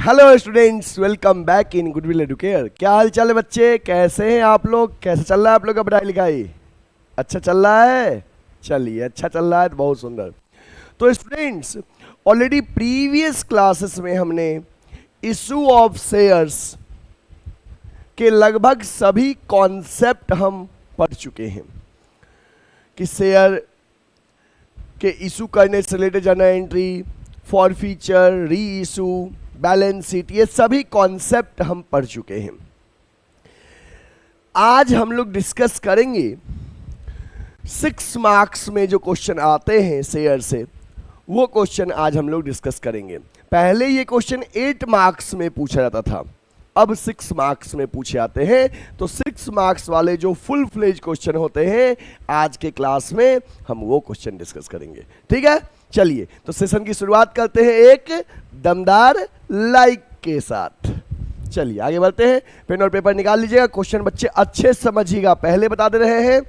Hello students, welcome back in goodwill Educare. क्या हाल चाल है बच्चे? कैसे हैं आप लोग? कैसे चल रहा है आप लोग का पढ़ाई लिखाई? अच्छा चल रहा है? चलिए, अच्छा चल रहा है तो बहुत सुंदर। तो स्टूडेंट्स, ऑलरेडी प्रीवियस क्लासेस में हमने इशू ऑफ शेयर्स के लगभग सभी कॉन्सेप्ट हम पढ़ चुके हैं कि शेयर के इशू करने से related journal entry, for feature, री इशू, बैलेंस शीट, ये सभी कॉन्सेप्ट हम पढ़ चुके हैं। आज हम लोग डिस्कस करेंगे 6 मार्क्स में जो क्वेश्चन आते हैं शेयर से, वो क्वेश्चन आज हम लोग डिस्कस करेंगे। पहले ये क्वेश्चन 8 मार्क्स में पूछा जाता था, अब 6 मार्क्स में पूछे जाते हैं। तो 6 मार्क्स वाले जो फुल फ्लेज क्वेश्चन होते हैं, आज के क्लास में हम वो क्वेश्चन डिस्कस करेंगे। ठीक है, चलिए तो सेशन की शुरुआत करते हैं एक दमदार लाइक के साथ। चलिए आगे बढ़ते हैं, पेन और पेपर निकाल लीजिएगा। क्वेश्चन बच्चे अच्छे समझिएगा, पहले बता दे रहे हैं।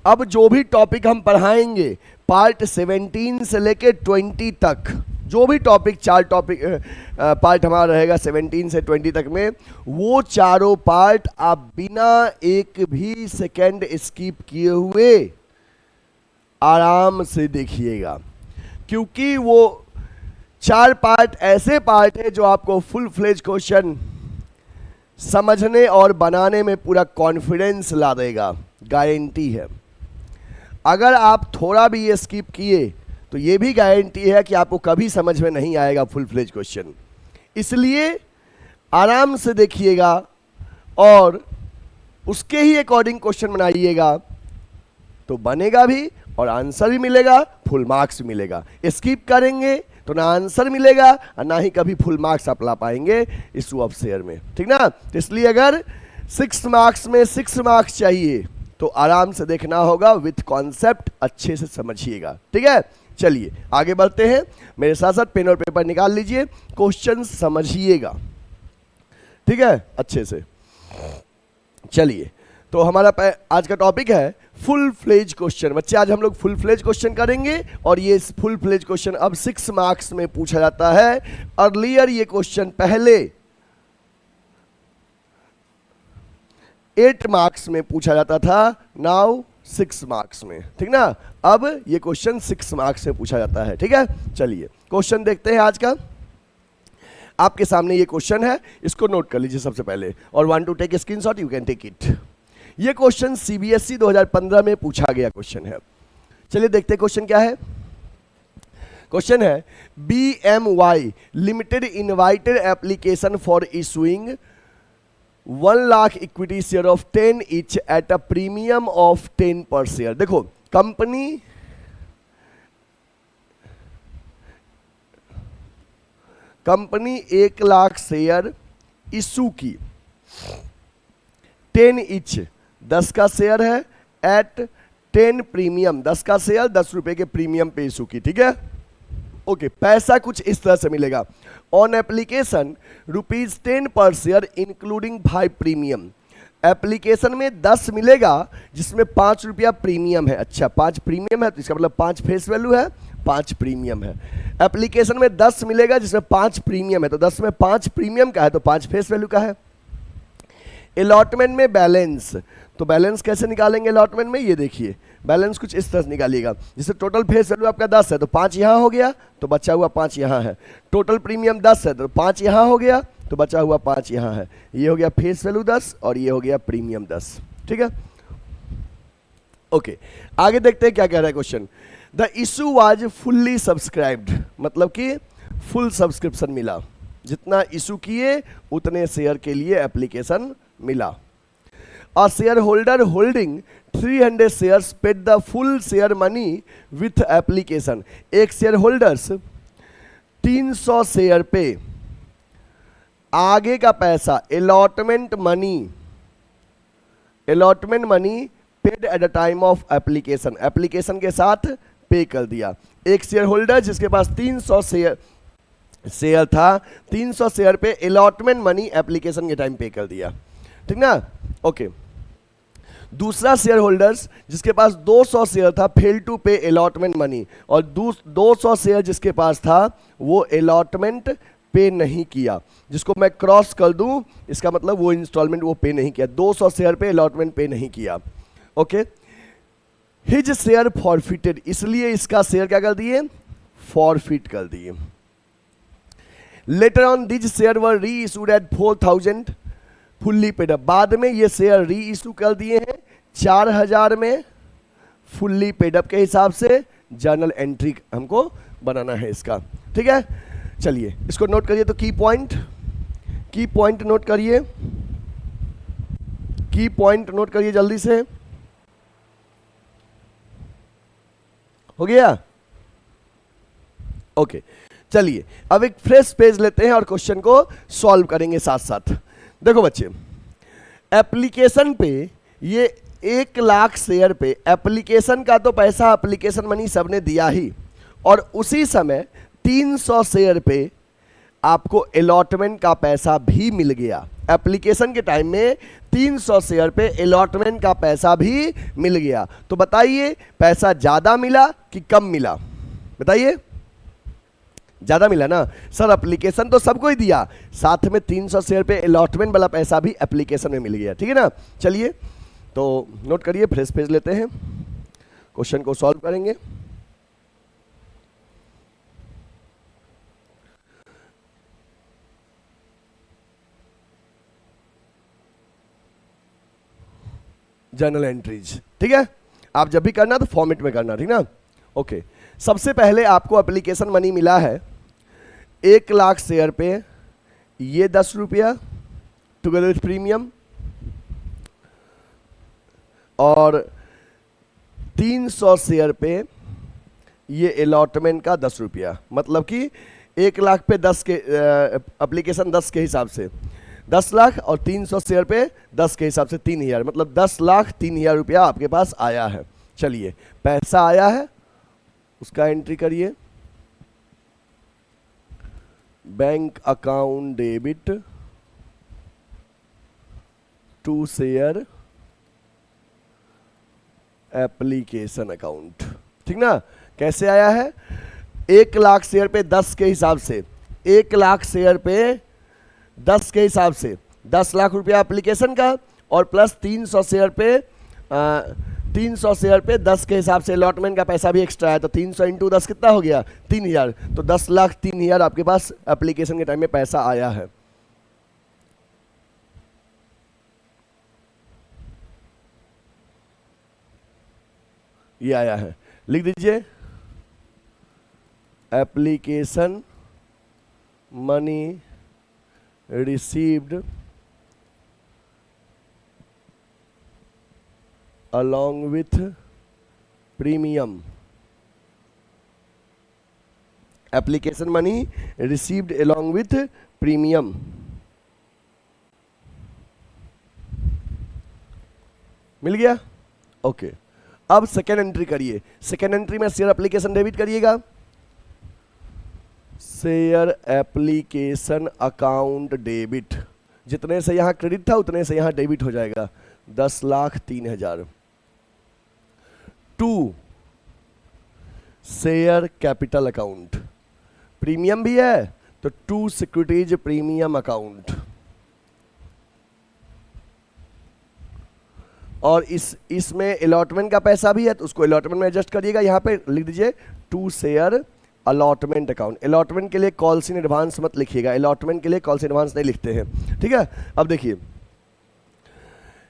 अब जो भी टॉपिक हम पढ़ाएंगे पार्ट 17 से लेके 20 तक, जो भी टॉपिक 4 टॉपिक पार्ट हमारा रहेगा 17 से 20 तक में, वो चारों पार्ट आप बिना एक भी सेकेंड स्किप किए हुए आराम से देखिएगा, क्योंकि वो 4 पार्ट ऐसे पार्ट है जो आपको फुल फ्लेज क्वेश्चन समझने और बनाने में पूरा कॉन्फिडेंस ला देगा, गारंटी है। अगर आप थोड़ा भी ये स्किप किए तो ये भी गारंटी है कि आपको कभी समझ में नहीं आएगा फुल फ्लेज क्वेश्चन। इसलिए आराम से देखिएगा और उसके ही अकॉर्डिंग क्वेश्चन बनाइएगा, तो बनेगा भी और आंसर भी मिलेगा, फुल मार्क्स भी मिलेगा। स्किप करेंगे तो ना आंसर मिलेगा और ना ही कभी फुल मार्क्स आप ला पाएंगे इशू ऑफ शेयर में, ठीक ना। तो इसलिए अगर 6 मार्क्स में 6 मार्क्स चाहिए तो आराम से देखना होगा, विथ कॉन्सेप्ट अच्छे से समझिएगा। ठीक है, चलिए आगे बढ़ते हैं। मेरे साथ साथ पेन और पेपर निकाल लीजिए, क्वेश्चन समझिएगा, ठीक है, अच्छे से। चलिए, तो हमारा आज का टॉपिक है फुल फ्लेज क्वेश्चन। बच्चे आज हम लोग फुल फ्लेज क्वेश्चन करेंगे और ये फुल फ्लेज क्वेश्चन अब 6 मार्क्स में पूछा जाता है। अर्लियर ये क्वेश्चन पहले 8 मार्क्स में पूछा जाता था, नाउ 6 मार्क्स में, ठीक ना। अब ये क्वेश्चन 6 मार्क्स में पूछा जाता है, ठीक है। चलिए क्वेश्चन देखते हैं आज का। आपके सामने ये क्वेश्चन है, इसको नोट कर लीजिए सबसे पहले, और 1 to take screenshot you can take it. ये क्वेश्चन सीबीएसई 2015 में पूछा गया क्वेश्चन है। चलिए देखते हैं क्वेश्चन क्या है। क्वेश्चन है BMY limited invited application for issuing 1 lakh equity share of 10 each at a premium of 10 पर शेयर। देखो, कंपनी 1 लाख शेयर इशू की, 10 each 10 का शेयर है, एट 10 प्रीमियम, 10 का शेयर 10 रुपए के प्रीमियम पे इशू की, ठीक है। ओके, पैसा कुछ इस तरह से मिलेगा। ऑन एप्लीकेशन ₹10 पर शेयर इंक्लूडिंग 5 प्रीमियम। एप्लीकेशन में 10 मिलेगा जिसमें 5 रुपया प्रीमियम है। अच्छा, 5 प्रीमियम है तो इसका मतलब 5 फेस वैल्यू है, 5 प्रीमियम है। एप्लीकेशन में 10 मिलेगा जिसमें 5 प्रीमियम है, तो 10 में 5 प्रीमियम का है तो 5 फेस वैल्यू का है। अलॉटमेंट में बैलेंस, तो बैलेंस कैसे निकालेंगे अलॉटमेंट में, ये देखिए बैलेंस कुछ इस तरह से निकालिएगा। जैसे टोटल फेस वैल्यू आपका 10 है तो 5 यहाँ हो गया तो बचा हुआ 5 यहाँ है। टोटल प्रीमियम 10 है तो 5 यहाँ हो गया तो बचा हुआ 5 यहाँ है। ये हो गया फेस वैल्यू 10 और ये हो गया प्रीमियम 10, ठीक है। ओके, आगे देखते हैं क्या कह रहा है question. The issue was fully subscribed, मतलब कि फुल सब्सक्रिप्शन मिला, जितना इशू किए उतने शेयर के लिए एप्लीकेशन मिला। A shareholder holding 300 shares paid the full share money with application। एक शेयर होल्डर्स 300 शेयर पे आगे का पैसा allotment money paid at the time of application, application के साथ पे कर दिया। एक शेयर होल्डर जिसके पास 300 शेयर था, 300 शेयर पे अलॉटमेंट मनी एप्लीकेशन के टाइम पे कर दिया, ठीक ना। ओके, दूसरा शेयर होल्डर्स जिसके पास 200 शेयर था फेल टू पे अलॉटमेंट मनी, और 200 शेयर जिसके पास था वो अलॉटमेंट पे नहीं किया, जिसको मैं क्रॉस कर दूं इसका मतलब वो इंस्टॉलमेंट वो पे नहीं किया, 200 शेयर पे अलॉटमेंट पे नहीं किया। ओके, हिज शेयर फॉरफिटेड, इसलिए इसका शेयर क्या कर दिए, फॉरफिट कर दिए। Letter on this share were reissued at 4000 fully paid up, बाद में ये शेयर री इशू कर दिए हैं 4000 में फुल्ली पेड अप के हिसाब से। जर्नल एंट्री हमको बनाना है इसका, ठीक है। चलिए इसको नोट करिए, तो की पॉइंट नोट करिए, की पॉइंट नोट करिए जल्दी से। हो गया? ओके, चलिए अब एक फ्रेश पेज लेते हैं और क्वेश्चन को सॉल्व करेंगे साथ साथ। देखो बच्चे, एप्लीकेशन पे ये 1,00,000 शेयर पे एप्लीकेशन का तो पैसा एप्लीकेशन मनी सबने दिया ही, और उसी समय 300 शेयर पे आपको अलॉटमेंट का पैसा भी मिल गया। एप्लीकेशन के टाइम में 300 शेयर पे अलॉटमेंट का पैसा भी मिल गया। तो बताइए पैसा ज्यादा मिला कि कम मिला? बताइए, ज्यादा मिला ना सर, एप्लीकेशन तो सबको ही दिया, साथ में 300 शेयर पे अलॉटमेंट वाला पैसा भी एप्लीकेशन में मिल गया, ठीक है ना। चलिए तो नोट करिए, फ्रेश पेज लेते हैं, क्वेश्चन को सॉल्व करेंगे। जर्नल एंट्रीज, ठीक है। आप जब भी करना तो फॉर्मेट में करना, ठीक ना। ओके, सबसे पहले आपको एप्लीकेशन मनी मिला है 1,00,000 शेयर पे, ये 10 रुपया टुगेदर विथ प्रीमियम, और 300 शेयर पे ये अलॉटमेंट का 10 रुपया, मतलब कि 1,00,000 पे 10 के एप्लीकेशन 10 के हिसाब से 10 लाख, और 300 शेयर पे 10 के हिसाब से 3,000, मतलब 10,03,000 रुपया आपके पास आया है। चलिए पैसा आया है उसका एंट्री करिए, bank account debit to share application account, ठीक ना। कैसे आया है? 1,00,000 शेयर पे 10 के हिसाब से, 1,00,000 शेयर पे 10 के हिसाब से 10 लाख रुपया एप्लीकेशन का, और प्लस 300 शेयर पे 300 शेयर पे 10 के हिसाब से अलॉटमेंट का पैसा भी एक्स्ट्रा है, तो 300 इंटू 10 कितना हो गया? 3,000, तो 10,03,000 आपके पास एप्लीकेशन के टाइम में पैसा आया है। ये आया है, लिख दीजिए application money received along with premium, application money received along with premium। मिल गया? ओके, अब सेकेंड एंट्री करिए। सेकेंड एंट्री में शेयर एप्लीकेशन डेबिट करिएगा, शेयर एप्लीकेशन अकाउंट डेबिट, जितने से यहां क्रेडिट था उतने से यहां डेबिट हो जाएगा, 10,03,000। To share capital account, premium भी है तो टू सिक्योरिटीज प्रीमियम अकाउंट, और इसमें अलॉटमेंट का पैसा भी है तो उसको अलॉटमेंट में एडजस्ट करिएगा। यहां पे लिख दीजिए to share allotment account. Allotment के लिए कॉल्स इन एडवांस मत लिखिएगा, अलॉटमेंट के लिए कॉल्स इन एडवांस नहीं लिखते हैं, ठीक है। अब देखिए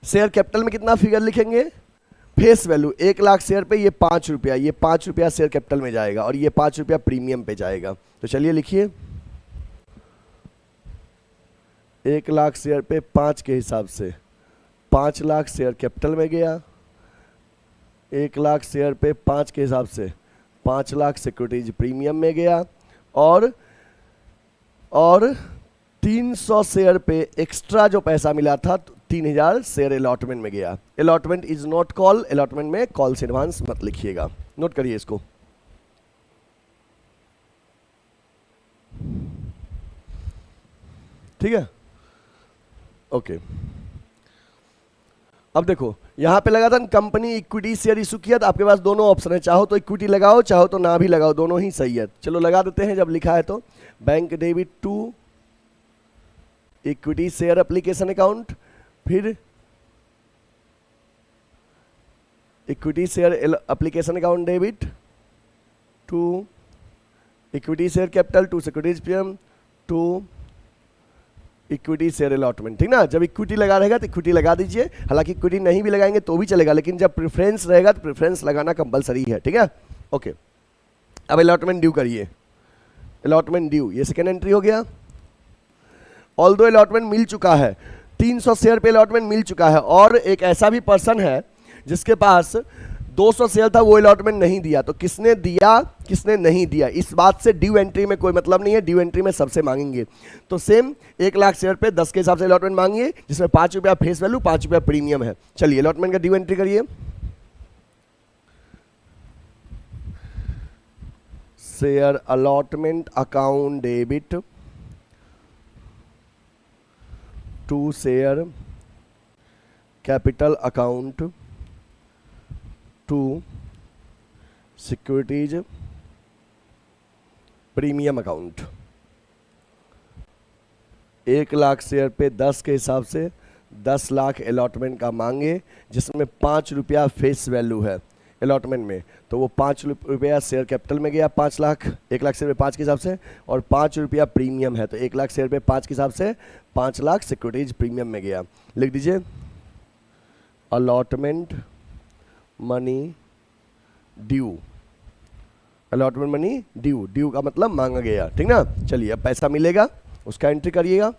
शेयर कैपिटल में कितना फिगर लिखेंगे? फेस वैल्यू 1,00,000 शेयर पे ये 5 रुपया, ये 5 रुपया शेयर कैपिटल में जाएगा, और ये 5 रुपया प्रीमियम पे जाएगा। तो चलिए लिखिए 1,00,000 शेयर पे 5 के हिसाब से 5,00,000 शेयर कैपिटल में गया, 1,00,000 शेयर पे 5 के हिसाब से 5,00,000 सिक्योरिटीज प्रीमियम में गया, और 300 शेयर पे एक्स्ट्रा जो पैसा मिला था 3,000 शेयर अलॉटमेंट में गया। Allotment is not call, allotment में कॉल से एडवांस मत लिखिएगा, नोट करिए इसको। ठीक है, ओके। अब देखो यहाँ पे लगा था कंपनी इक्विटी शेयर इशू किया, तो आपके पास दोनों ऑप्शन है, चाहो तो इक्विटी लगाओ चाहो तो ना भी लगाओ, दोनों ही सही है। चलो लगा देते हैं जब लिखा है तो। Bank debit to equity share application account, फिर equity share application account debit to equity share capital to securities premium to equity share allotment, ठीक ना। जब इक्विटी लगा रहेगा तो इक्विटी लगा दीजिए, हालांकि इक्विटी नहीं भी लगाएंगे तो भी चलेगा, लेकिन जब प्रेफरेंस रहेगा तो प्रेफरेंस लगाना कंपलसरी है, ठीक है। ओके, अब अलॉटमेंट ड्यू करिए। अलॉटमेंट ड्यू, ये सेकेंड एंट्री हो गया। ऑल्दो अलॉटमेंट मिल चुका है, 300 शेयर पे अलॉटमेंट मिल चुका है, और एक ऐसा भी पर्सन है जिसके पास 200 शेयर था, वो अलॉटमेंट नहीं दिया, तो किसने दिया किसने नहीं दिया, इस बात से ड्यू एंट्री में कोई मतलब नहीं है। ड्यू एंट्री में सबसे मांगेंगे, तो सेम 1 लाख शेयर पे 10 के हिसाब से अलॉटमेंट मांगिए, जिसमें 5 रुपया फेस वैल्यू 5 रुपया प्रीमियम है। चलिए अलॉटमेंट का ड्यू एंट्री करिए। Share allotment account debit to share capital account to securities premium account. 1 lakh share पे 10 के हिसाब से 10 लाख अलॉटमेंट का मांगे, जिसमें 5 रुपया फेस वैल्यू है अलॉटमेंट में, तो वो 5 रुपया शेयर कैपिटल में गया, 5 लाख 1 लाख शेयर पे 5 के हिसाब से, और 5 रुपया प्रीमियम है, तो 1 लाख शेयर पे 5 के हिसाब से 5 लाख सिक्योरिटीज प्रीमियम में गया। लिख दीजिए allotment money due. Allotment money due, due का मतलब मांगा गया, ठीक ना। चलिए अब पैसा मिलेगा, उसका एंट्री करिएगा।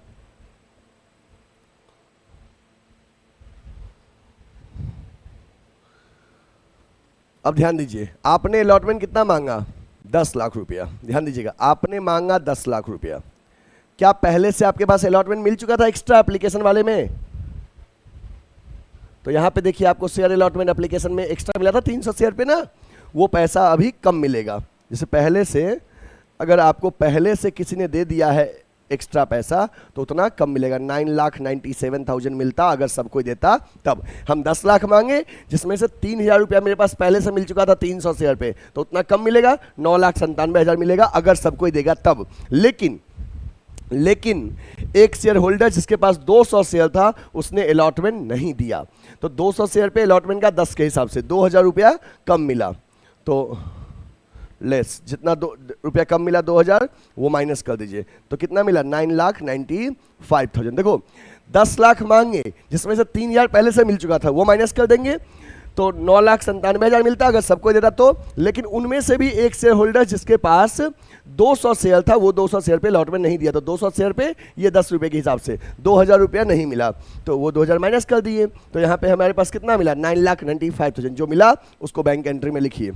अब ध्यान दीजिए, आपने अलॉटमेंट कितना मांगा, 10 लाख रुपया। ध्यान दीजिएगा, आपने मांगा 10 लाख रुपया। क्या पहले से आपके पास अलॉटमेंट मिल चुका था एक्स्ट्रा एप्लीकेशन वाले में? तो यहां पे देखिए आपको शेयर अलॉटमेंट एप्लीकेशन में एक्स्ट्रा मिला था 300 शेयर पे ना, वो पैसा अभी कम मिलेगा। जैसे पहले से, अगर आपको पहले से किसी ने दे दिया है एक्स्ट्रा पैसा तो उतना कम मिलेगा, 9,97,000 मिलता अगर सब कोई देता तब। हम 10 लाख मांगे, जिसमें से 3,000 रुपया मेरे पास पहले से मिल चुका था 300 शेयर पे, तो उतना कम मिलेगा, 9,97,000 मिलेगा अगर सब कोई देगा तब। लेकिन एक शेयर होल्डर जिसके पास 200 शेयर था उसने अलॉटमेंट नहीं दिया, तो 200 शेयर पे अलॉटमेंट का 10 के हिसाब से 2,000 रुपया कम मिला, तो लेस जितना रुपया कम मिला 2,000 वो माइनस कर दीजिए, तो कितना मिला 9,95,000। देखो 10 लाख मांगे, जिसमें से 3,000 पहले से मिल चुका था, वो माइनस कर देंगे तो 9,97,000 मिलता अगर सबको देता तो। लेकिन उनमें से भी एक शेयर होल्डर जिसके पास 200 शेयर था, वो 200 शेयर पे अलॉटमेंट नहीं दिया, तो 200 शेयर पे ये 10 रुपये के हिसाब से 2,000 रुपया नहीं मिला, तो वो 2,000 माइनस कर दिए, तो यहाँ पे हमारे पास कितना मिला 9,95,000। जो मिला उसको बैंक एंट्री में लिखिए,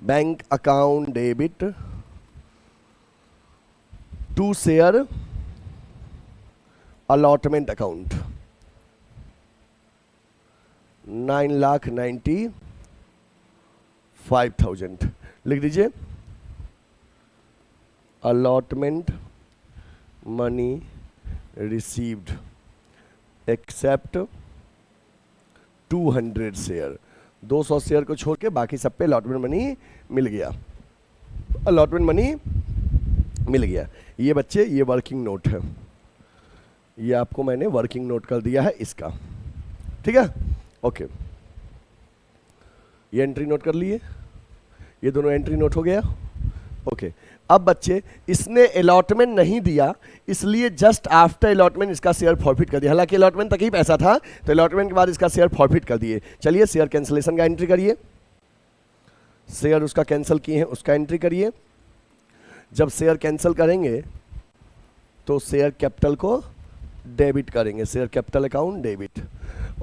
bank account debit to share allotment account 9,95,000 लिख दीजिए। Allotment money received except 200 share, 200 share को छोड़ के बाकी सब पे अलॉटमेंट मनी मिल गया, अलॉटमेंट मनी मिल गया। ये बच्चे ये वर्किंग नोट है, ये आपको मैंने वर्किंग नोट कर दिया है इसका, ठीक है। ओके, ये एंट्री नोट कर लिए, ये दोनों एंट्री नोट हो गया। ओके, अब बच्चे इसने अलॉटमेंट नहीं दिया, इसलिए जस्ट आफ्टर अलॉटमेंट इसका शेयर फॉरफिट कर दिया, हालांकि अलॉटमेंट तक ही पैसा था, तो अलॉटमेंट के बाद इसका शेयर फॉरफिट कर दिए। चलिए शेयर कैंसिलेशन का एंट्री करिए, शेयर उसका कैंसिल किए हैं उसका एंट्री करिए। जब शेयर कैंसिल करेंगे तो शेयर कैपिटल को डेबिट करेंगे, शेयर कैपिटल अकाउंट डेबिट।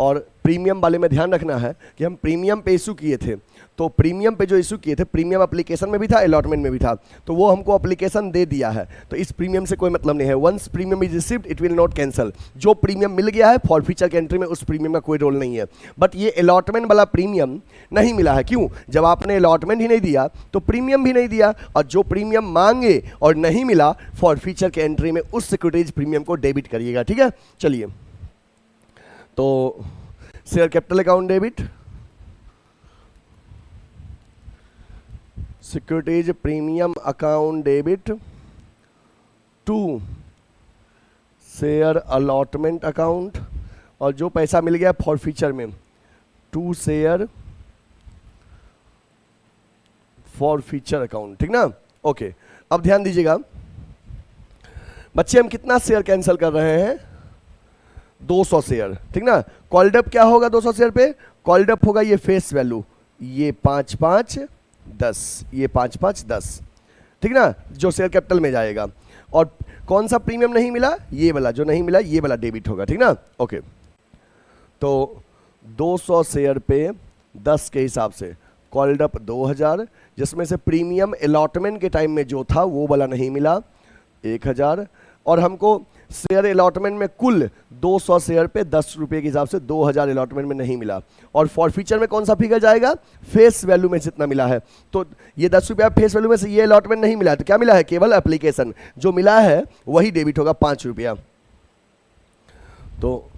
और प्रीमियम वाले में ध्यान रखना है कि हम प्रीमियम पे इशू किए थे, तो प्रीमियम पे जो इशू किए थे, प्रीमियम एप्लीकेशन में भी था अलॉटमेंट में भी था, तो वो हमको एप्लीकेशन दे दिया है, तो इस प्रीमियम से कोई मतलब नहीं है। Once premium is received it will not cancel, जो प्रीमियम मिल गया है फॉर फ्यूचर की एंट्री में उस प्रीमियम का कोई रोल नहीं है। बट ये अलॉटमेंट वाला प्रीमियम नहीं मिला है, क्यों? जब आपने अलॉटमेंट ही नहीं दिया तो प्रीमियम भी नहीं दिया, और जो प्रीमियम मांगे और नहीं मिला फॉर फ्यूचर के एंट्री में उस सिक्योरिटीज प्रीमियम को डेबिट करिएगा, ठीक है। चलिए, तो share capital account debit, securities premium account debit to share allotment account, और जो पैसा मिल गया फॉरफीचर में टू शेयर फॉरफीचर अकाउंट, ठीक ना। ओके, अब ध्यान दीजिएगा बच्चे, हम कितना शेयर कैंसिल कर रहे हैं, 200 शेयर, ठीक ना। कॉल्ड अप क्या होगा 200 शेयर पे, कॉल्ड अप होगा ये फेस वैल्यू, ये 5 5 10, ये 5 5 10, ठीक ना, जो शेयर कैपिटल में जाएगा। और कौन सा प्रीमियम नहीं मिला, ये वाला, जो नहीं मिला ये वाला डेबिट होगा, ठीक ना। ओके, तो 200 शेयर पे 10 के हिसाब से कॉल्ड अप 2000, जिसमें से प्रीमियम अलॉटमेंट के टाइम में जो था वो वाला नहीं मिला 1000, और हमको शेयर अलॉटमेंट में कुल 200 शेयर पे 10 रुपये के हिसाब से 2000 अलॉटमेंट में नहीं मिला। और फॉरफीचर में कौन सा फिगर जाएगा, फेस वैल्यू में जितना मिला है। तो ये 10 रुपया फेस वैल्यू में से ये अलॉटमेंट नहीं मिला है, तो क्या मिला है, केवल एप्लीकेशन जो मिला है वही डेबिट होगा 5 रुपया। तो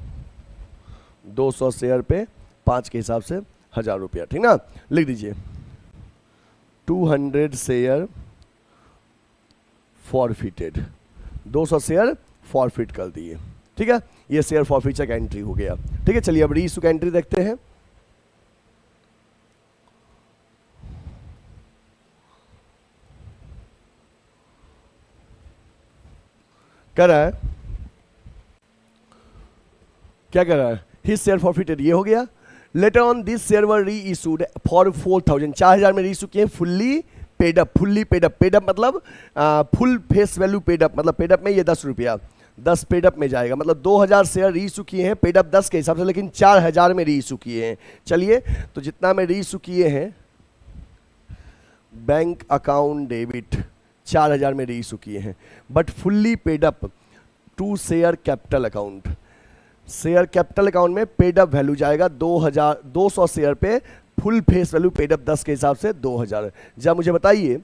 200 शेयर पे 5 के हिसाब से 1000 रुपया, ठीक ना। लिख दीजिए 200 शेयर फॉरफिटेड, 200 शेयर फॉरफिट कर दिए, ठीक है। ये शेयर फॉरफीचर का एंट्री हो गया, ठीक है। चलिए अब रीइश्यू का एंट्री देखते हैं। कर रहा है, क्या कर रहा है, हिज शेयर फॉरफिटेड, ये हो गया। Letter on this share were reissued for 4000, 4000 में री इशू किए, fully paid up, fully paid up, paid up मतलब full face value paid up, मतलब पेड अप में ये 10 रुपया, 10 पेड अप में जाएगा, मतलब 2000 शेयर री इशू किए हैं पेड अप 10 के हिसाब से, लेकिन 4000 में री इशू किए हैं। चलिए, तो जितना में री इशू किए हैं बैंक अकाउंट डेबिट 4000 में री इशू किए हैं, but fully paid up to share capital account, share capital account में पेड अप वैल्यू जाएगा 200 शेयर पे full face value paid up 10 के हिसाब से 2000। जब मुझे बताइए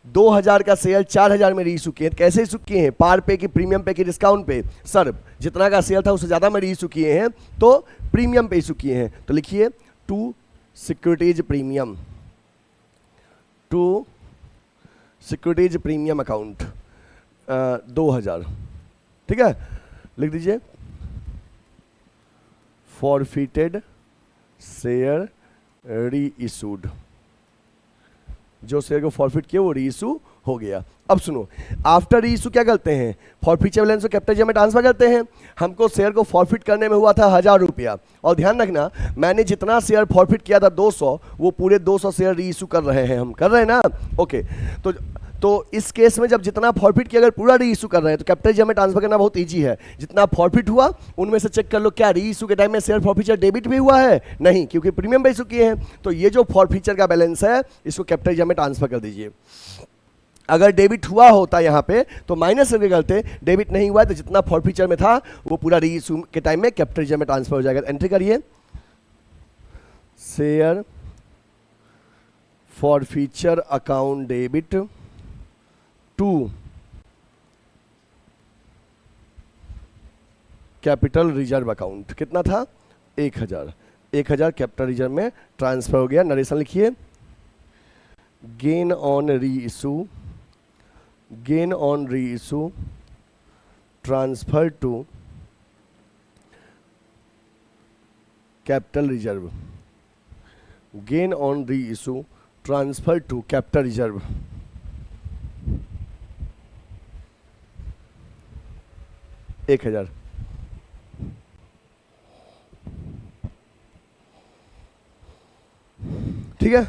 2000 का शेयर 4000 में री इशू किए, कैसे इशू किए हैं, पार पे की, प्रीमियम पे की, डिस्काउंट पे, सर जितना का शेयर था उससे ज़्यादा में री इशू किए हैं तो प्रीमियम पे इशू किए हैं। तो लिखिए to securities premium, to securities premium account 2000, ठीक है। लिख दीजिए फॉरफिटेड शेयर री इशूड, जो शेयर को फॉरफिट किया वो री इशू हो गया। अब सुनो, आफ्टर री इशू क्या करते हैं, फॉरफीचर बैलेंस को कैपिटल में ट्रांसफर करते हैं। हमको शेयर को फॉरफिट करने में हुआ था 1000 रुपया, और ध्यान रखना मैंने जितना शेयर फॉरफिट किया था 200, वो पूरे 200 शेयर री इशू कर रहे हैं, हम कर रहे हैं ना। ओके, तो इस केस में जब जितना फॉरफिट किया, अगर पूरा री इशू कर रहे हैं तो कैपिटल जमा ट्रांसफर करना बहुत इजी है। जितना फॉरफिट हुआ उनमें से चेक कर लो क्या री इशू के टाइम में शेयर फॉरफीचर डेबिट भी हुआ है, नहीं, क्योंकि प्रीमियम पे इशू किए हैं। तो ये जो फॉरफीचर का बैलेंस है इसको कैपिटल जमा ट्रांसफर कर दीजिए। अगर डेबिट हुआ होता यहाँ पे तो माइनस करके करते, डेबिट नहीं हुआ तो जितना फॉरफीचर में था वो पूरा री इशू के टाइम में कैपिटल जमा ट्रांसफर हो जाएगा। एंट्री करिए share forfeiture account debit to capital reserve account, कितना था 1000, 1000 कैपिटल रिजर्व में ट्रांसफर हो गया। नरेशन लिखिए gain on reissue, gain on reissue transfer to capital reserve, gain on reissue transfer to capital reserve. एक 1000, ठीक है।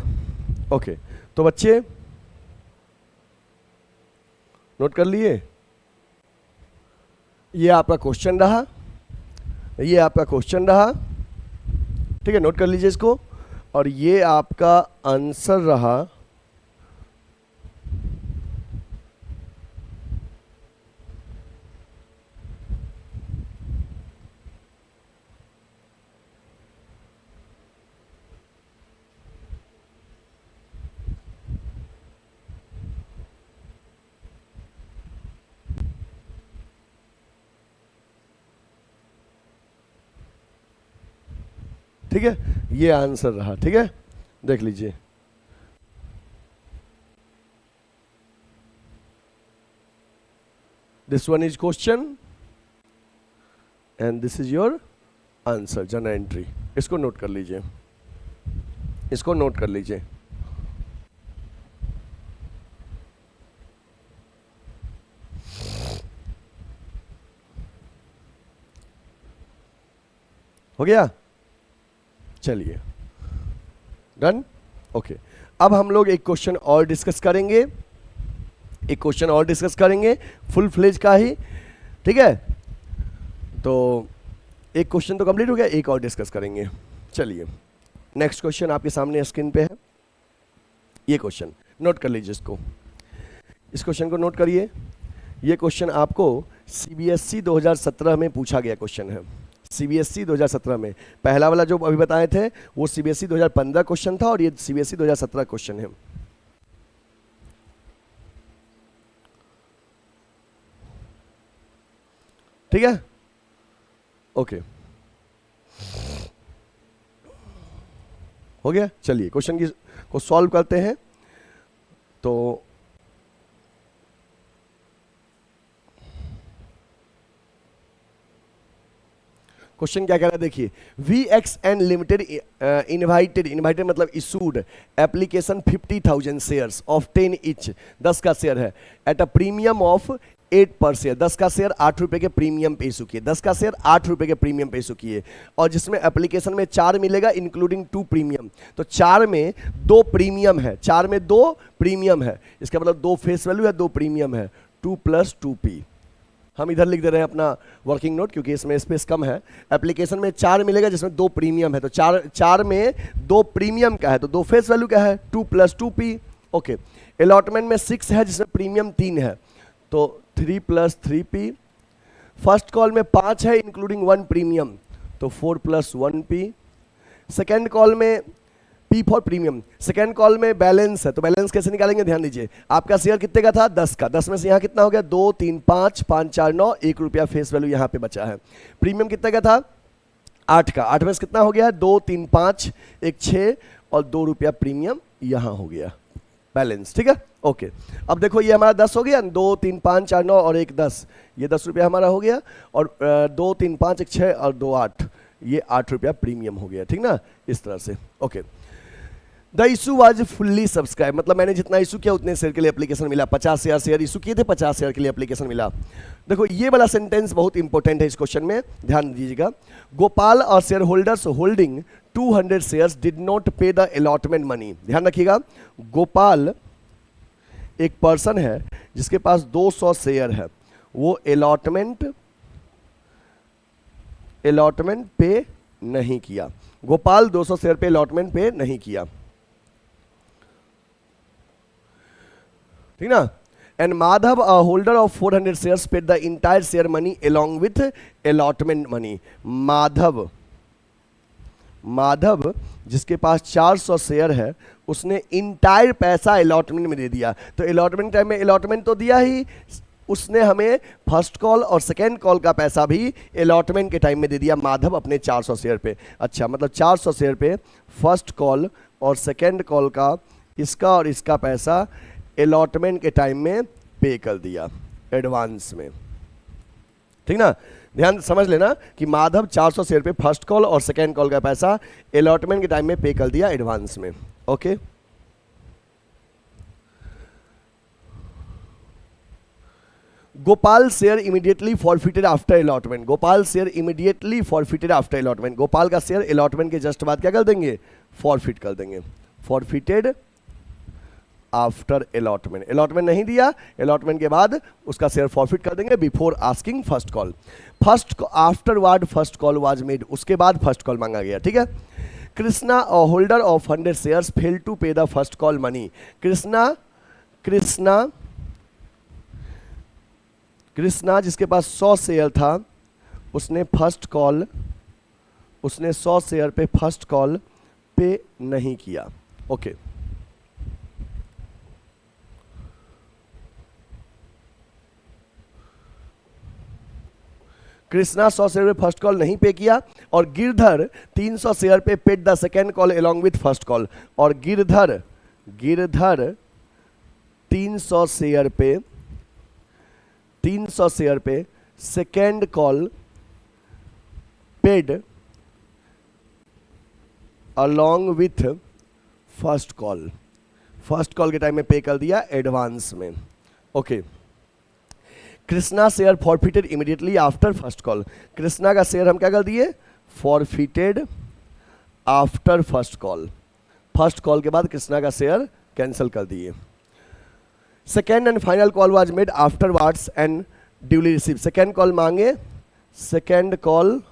Okay, तो बच्चे नोट कर लिए, ये आपका क्वेश्चन रहा, ये आपका क्वेश्चन रहा, ठीक है, नोट कर लीजिए इसको, और ये आपका आंसर रहा। ठीक है, ये आंसर रहा। ठीक है, देख लीजिए। This one is question and this is your answer, journal entry. इसको नोट कर लीजिए, इसको नोट कर लीजिए। हो गया, चलिए डन। ओके, अब हम लोग एक क्वेश्चन और डिस्कस करेंगे, एक क्वेश्चन और डिस्कस करेंगे फुल फ्लेज का ही। ठीक है, तो एक क्वेश्चन तो कंप्लीट हो गया, एक और डिस्कस करेंगे। चलिए, नेक्स्ट क्वेश्चन आपके सामने स्क्रीन पे है। ये क्वेश्चन नोट कर लीजिए, इसको, इस क्वेश्चन को नोट करिए। ये क्वेश्चन आपको सीबीएसई 2017 में पूछा गया क्वेश्चन है। सीबीएसई 2017 में, पहला वाला जो अभी बताए थे वो सीबीएसई 2015 क्वेश्चन था, और ये सीबीएसई 2017 क्वेश्चन है। ठीक है, ओके, हो गया। चलिए क्वेश्चन को सॉल्व करते हैं। तो क्वेश्चन क्या कह रहा है, देखिए। VXN लिमिटेड इनवाइटेड मतलब issued application 50,000 shares of 10 etch, 10 का शेयर है, एट अ प्रीमियम ऑफ 8 पर शेयर। 10 का शेयर 8 रुपए के प्रीमियम पे इशू किए, 10 का शेयर 8 रुपए के प्रीमियम पे इशू किए, और जिसमें एप्लीकेशन में 4 मिलेगा इंक्लूडिंग 2 प्रीमियम। तो 4 में 2 प्रीमियम है, 4 में 2 प्रीमियम है, इसका मतलब 2 फेस वैल्यू है, 2 प्रीमियम है, 2 + 2p। हम इधर लिख दे रहे हैं अपना वर्किंग नोट, क्योंकि इसमें स्पेस कम है। एप्लीकेशन में 4 मिलेगा जिसमें 2 प्रीमियम है, तो 4 में 2 प्रीमियम का है, तो 2 फेस वैल्यू क्या है, 2 + 2p। ओके, अलॉटमेंट में 6 है जिसमें प्रीमियम 3 है, तो 3 + 3p। फर्स्ट कॉल में 5 है इंक्लूडिंग 1 प्रीमियम, तो 4 + 1p। सेकेंड कॉल में P for premium, second call में बैलेंस है, तो बैलेंस कैसे निकालेंगे, ध्यान दीजिए। आपका शेयर कितने का था, 10 का, 10 में से यहाँ कितना हो गया, 2 3 5 5 4 9, 1 रुपया फेस वैल्यू यहाँ पे बचा है। प्रीमियम कितने का था, 8 का, 8 में से कितना हो गया, 2 3 5 1 6, और 2 रुपया प्रीमियम यहाँ हो गया बैलेंस। ठीक है, ओके। अब देखो ये हमारा 10 हो गया, 2 3 5 4 9 और 1 10, ये 10 रुपया हमारा हो गया, और 2 3 5 1 6 और 2 8, ये 8 रुपया प्रीमियम हो गया। ठीक ना, इस तरह से। Okay, the issue was fully subscribe, मतलब मैंने जितना इशू किया उतने शेयर के लिए एप्लीकेशन मिला। 50,000 शेयर इशू किए थे, 50 शेयर के लिए एप्लीकेशन मिला। देखो ये वाला सेंटेंस बहुत इंपॉर्टेंट है इस क्वेश्चन में, ध्यान दीजिएगा। गोपाल और share holders holding 200 shares did not पे द अलॉटमेंट मनी। ध्यान रखिएगा, गोपाल एक पर्सन है जिसके पास 200 शेयर है, वो अलॉटमेंट पे नहीं किया। गोपाल 200 शेयर पे अलॉटमेंट पे नहीं किया, ठीक ना। And Madhav a holder of 400 shares paid the entire share money along with allotment money. Madhav जिसके पास 400 शेयर है, उसने इंटायर पैसा अलॉटमेंट में दे दिया। तो अलॉटमेंट टाइम में अलॉटमेंट तो दिया ही, उसने हमें फर्स्ट कॉल और सेकेंड कॉल का पैसा भी अलॉटमेंट के टाइम में दे दिया, माधव अपने 400 शेयर पे। अच्छा, मतलब 400 शेयर पे फर्स्ट कॉल और सेकेंड कॉल का, इसका और इसका पैसा अलॉटमेंट के टाइम में पे कर दिया एडवांस में। ठीक ना, ध्यान समझ लेना कि माधव 400 शेयर पे फर्स्ट कॉल और सेकेंड कॉल का पैसा अलॉटमेंट के टाइम में पे कर दिया एडवांस में। Okay, Gopal share immediately forfeited after allotment. Gopal share immediately forfeited after allotment. Gopal का शेयर अलॉटमेंट के जस्ट बाद क्या कर देंगे, फॉरफिट कर देंगे। फॉरफिटेड आफ्टर अलॉटमेंट, अलॉटमेंट नहीं दिया, अलॉटमेंट के बाद उसका शेयर फॉरफिट कर देंगे before asking first call. First afterward first call was made, उसके बाद फर्स्ट कॉल मांगा गया। ठीक है, Krishna holder of 100 shares fail to pay the first call money. Krishna जिसके पास 100 शेयर था, उसने 100 शेयर पे फर्स्ट कॉल पे नहीं किया। ओके, कृष्णा 100 शेयर पे फर्स्ट कॉल नहीं पे किया, और गिरधर 300 शेयर पे paid the second call along with first call, और गिरधर 300 शेयर पे second call paid along with first call के टाइम में पे कर दिया एडवांस में। Okay, Krishna share forfeited immediately after first call, Krishna का शेयर हम क्या कर दिए, फॉरफिटेड आफ्टर फर्स्ट कॉल के बाद कृष्णा का शेयर कैंसिल कर दिए। Second and final call was made afterwards and duly receive, second call मांगे, सेकेंड कॉल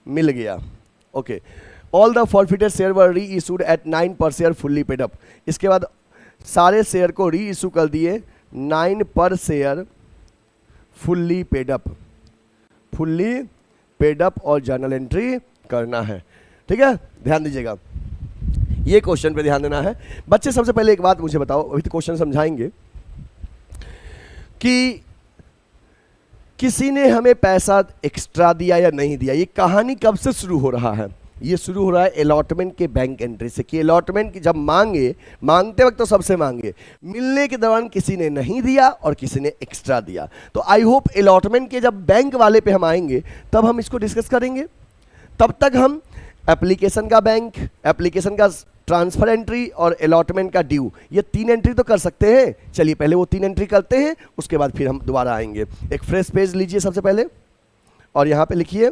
मिल गया। Okay, all the forfeited share were reissued at 9 per share fully paid up, इसके बाद सारे शेयर को री issue कर दिए 9 per share fully paid up और जर्नल एंट्री करना है। ठीक है, ध्यान दीजिएगा, ये क्वेश्चन पे ध्यान देना है बच्चे। सबसे पहले एक बात मुझे बताओ, अभी तो क्वेश्चन समझाएंगे कि किसी ने हमें पैसा एक्स्ट्रा दिया या नहीं दिया। ये कहानी कब से शुरू हो रहा है, ये शुरू हो रहा है अलॉटमेंट के बैंक एंट्री से, कि अलॉटमेंट की जब मांगते वक्त तो सबसे मांगे, मिलने के दौरान किसी ने नहीं दिया और किसी ने एक्स्ट्रा दिया। तो आई होप अलॉटमेंट के जब बैंक वाले पे हम आएंगे तब हम इसको डिस्कस करेंगे। तब तक हम एप्लीकेशन का बैंक, एप्लीकेशन का ट्रांसफर एंट्री और अलॉटमेंट का ड्यू, ये 3 एंट्री तो कर सकते हैं। चलिए पहले वो 3 एंट्री करते हैं, उसके बाद फिर हम दोबारा आएंगे। एक फ्रेश पेज लीजिए सबसे पहले और यहां पे लिखिए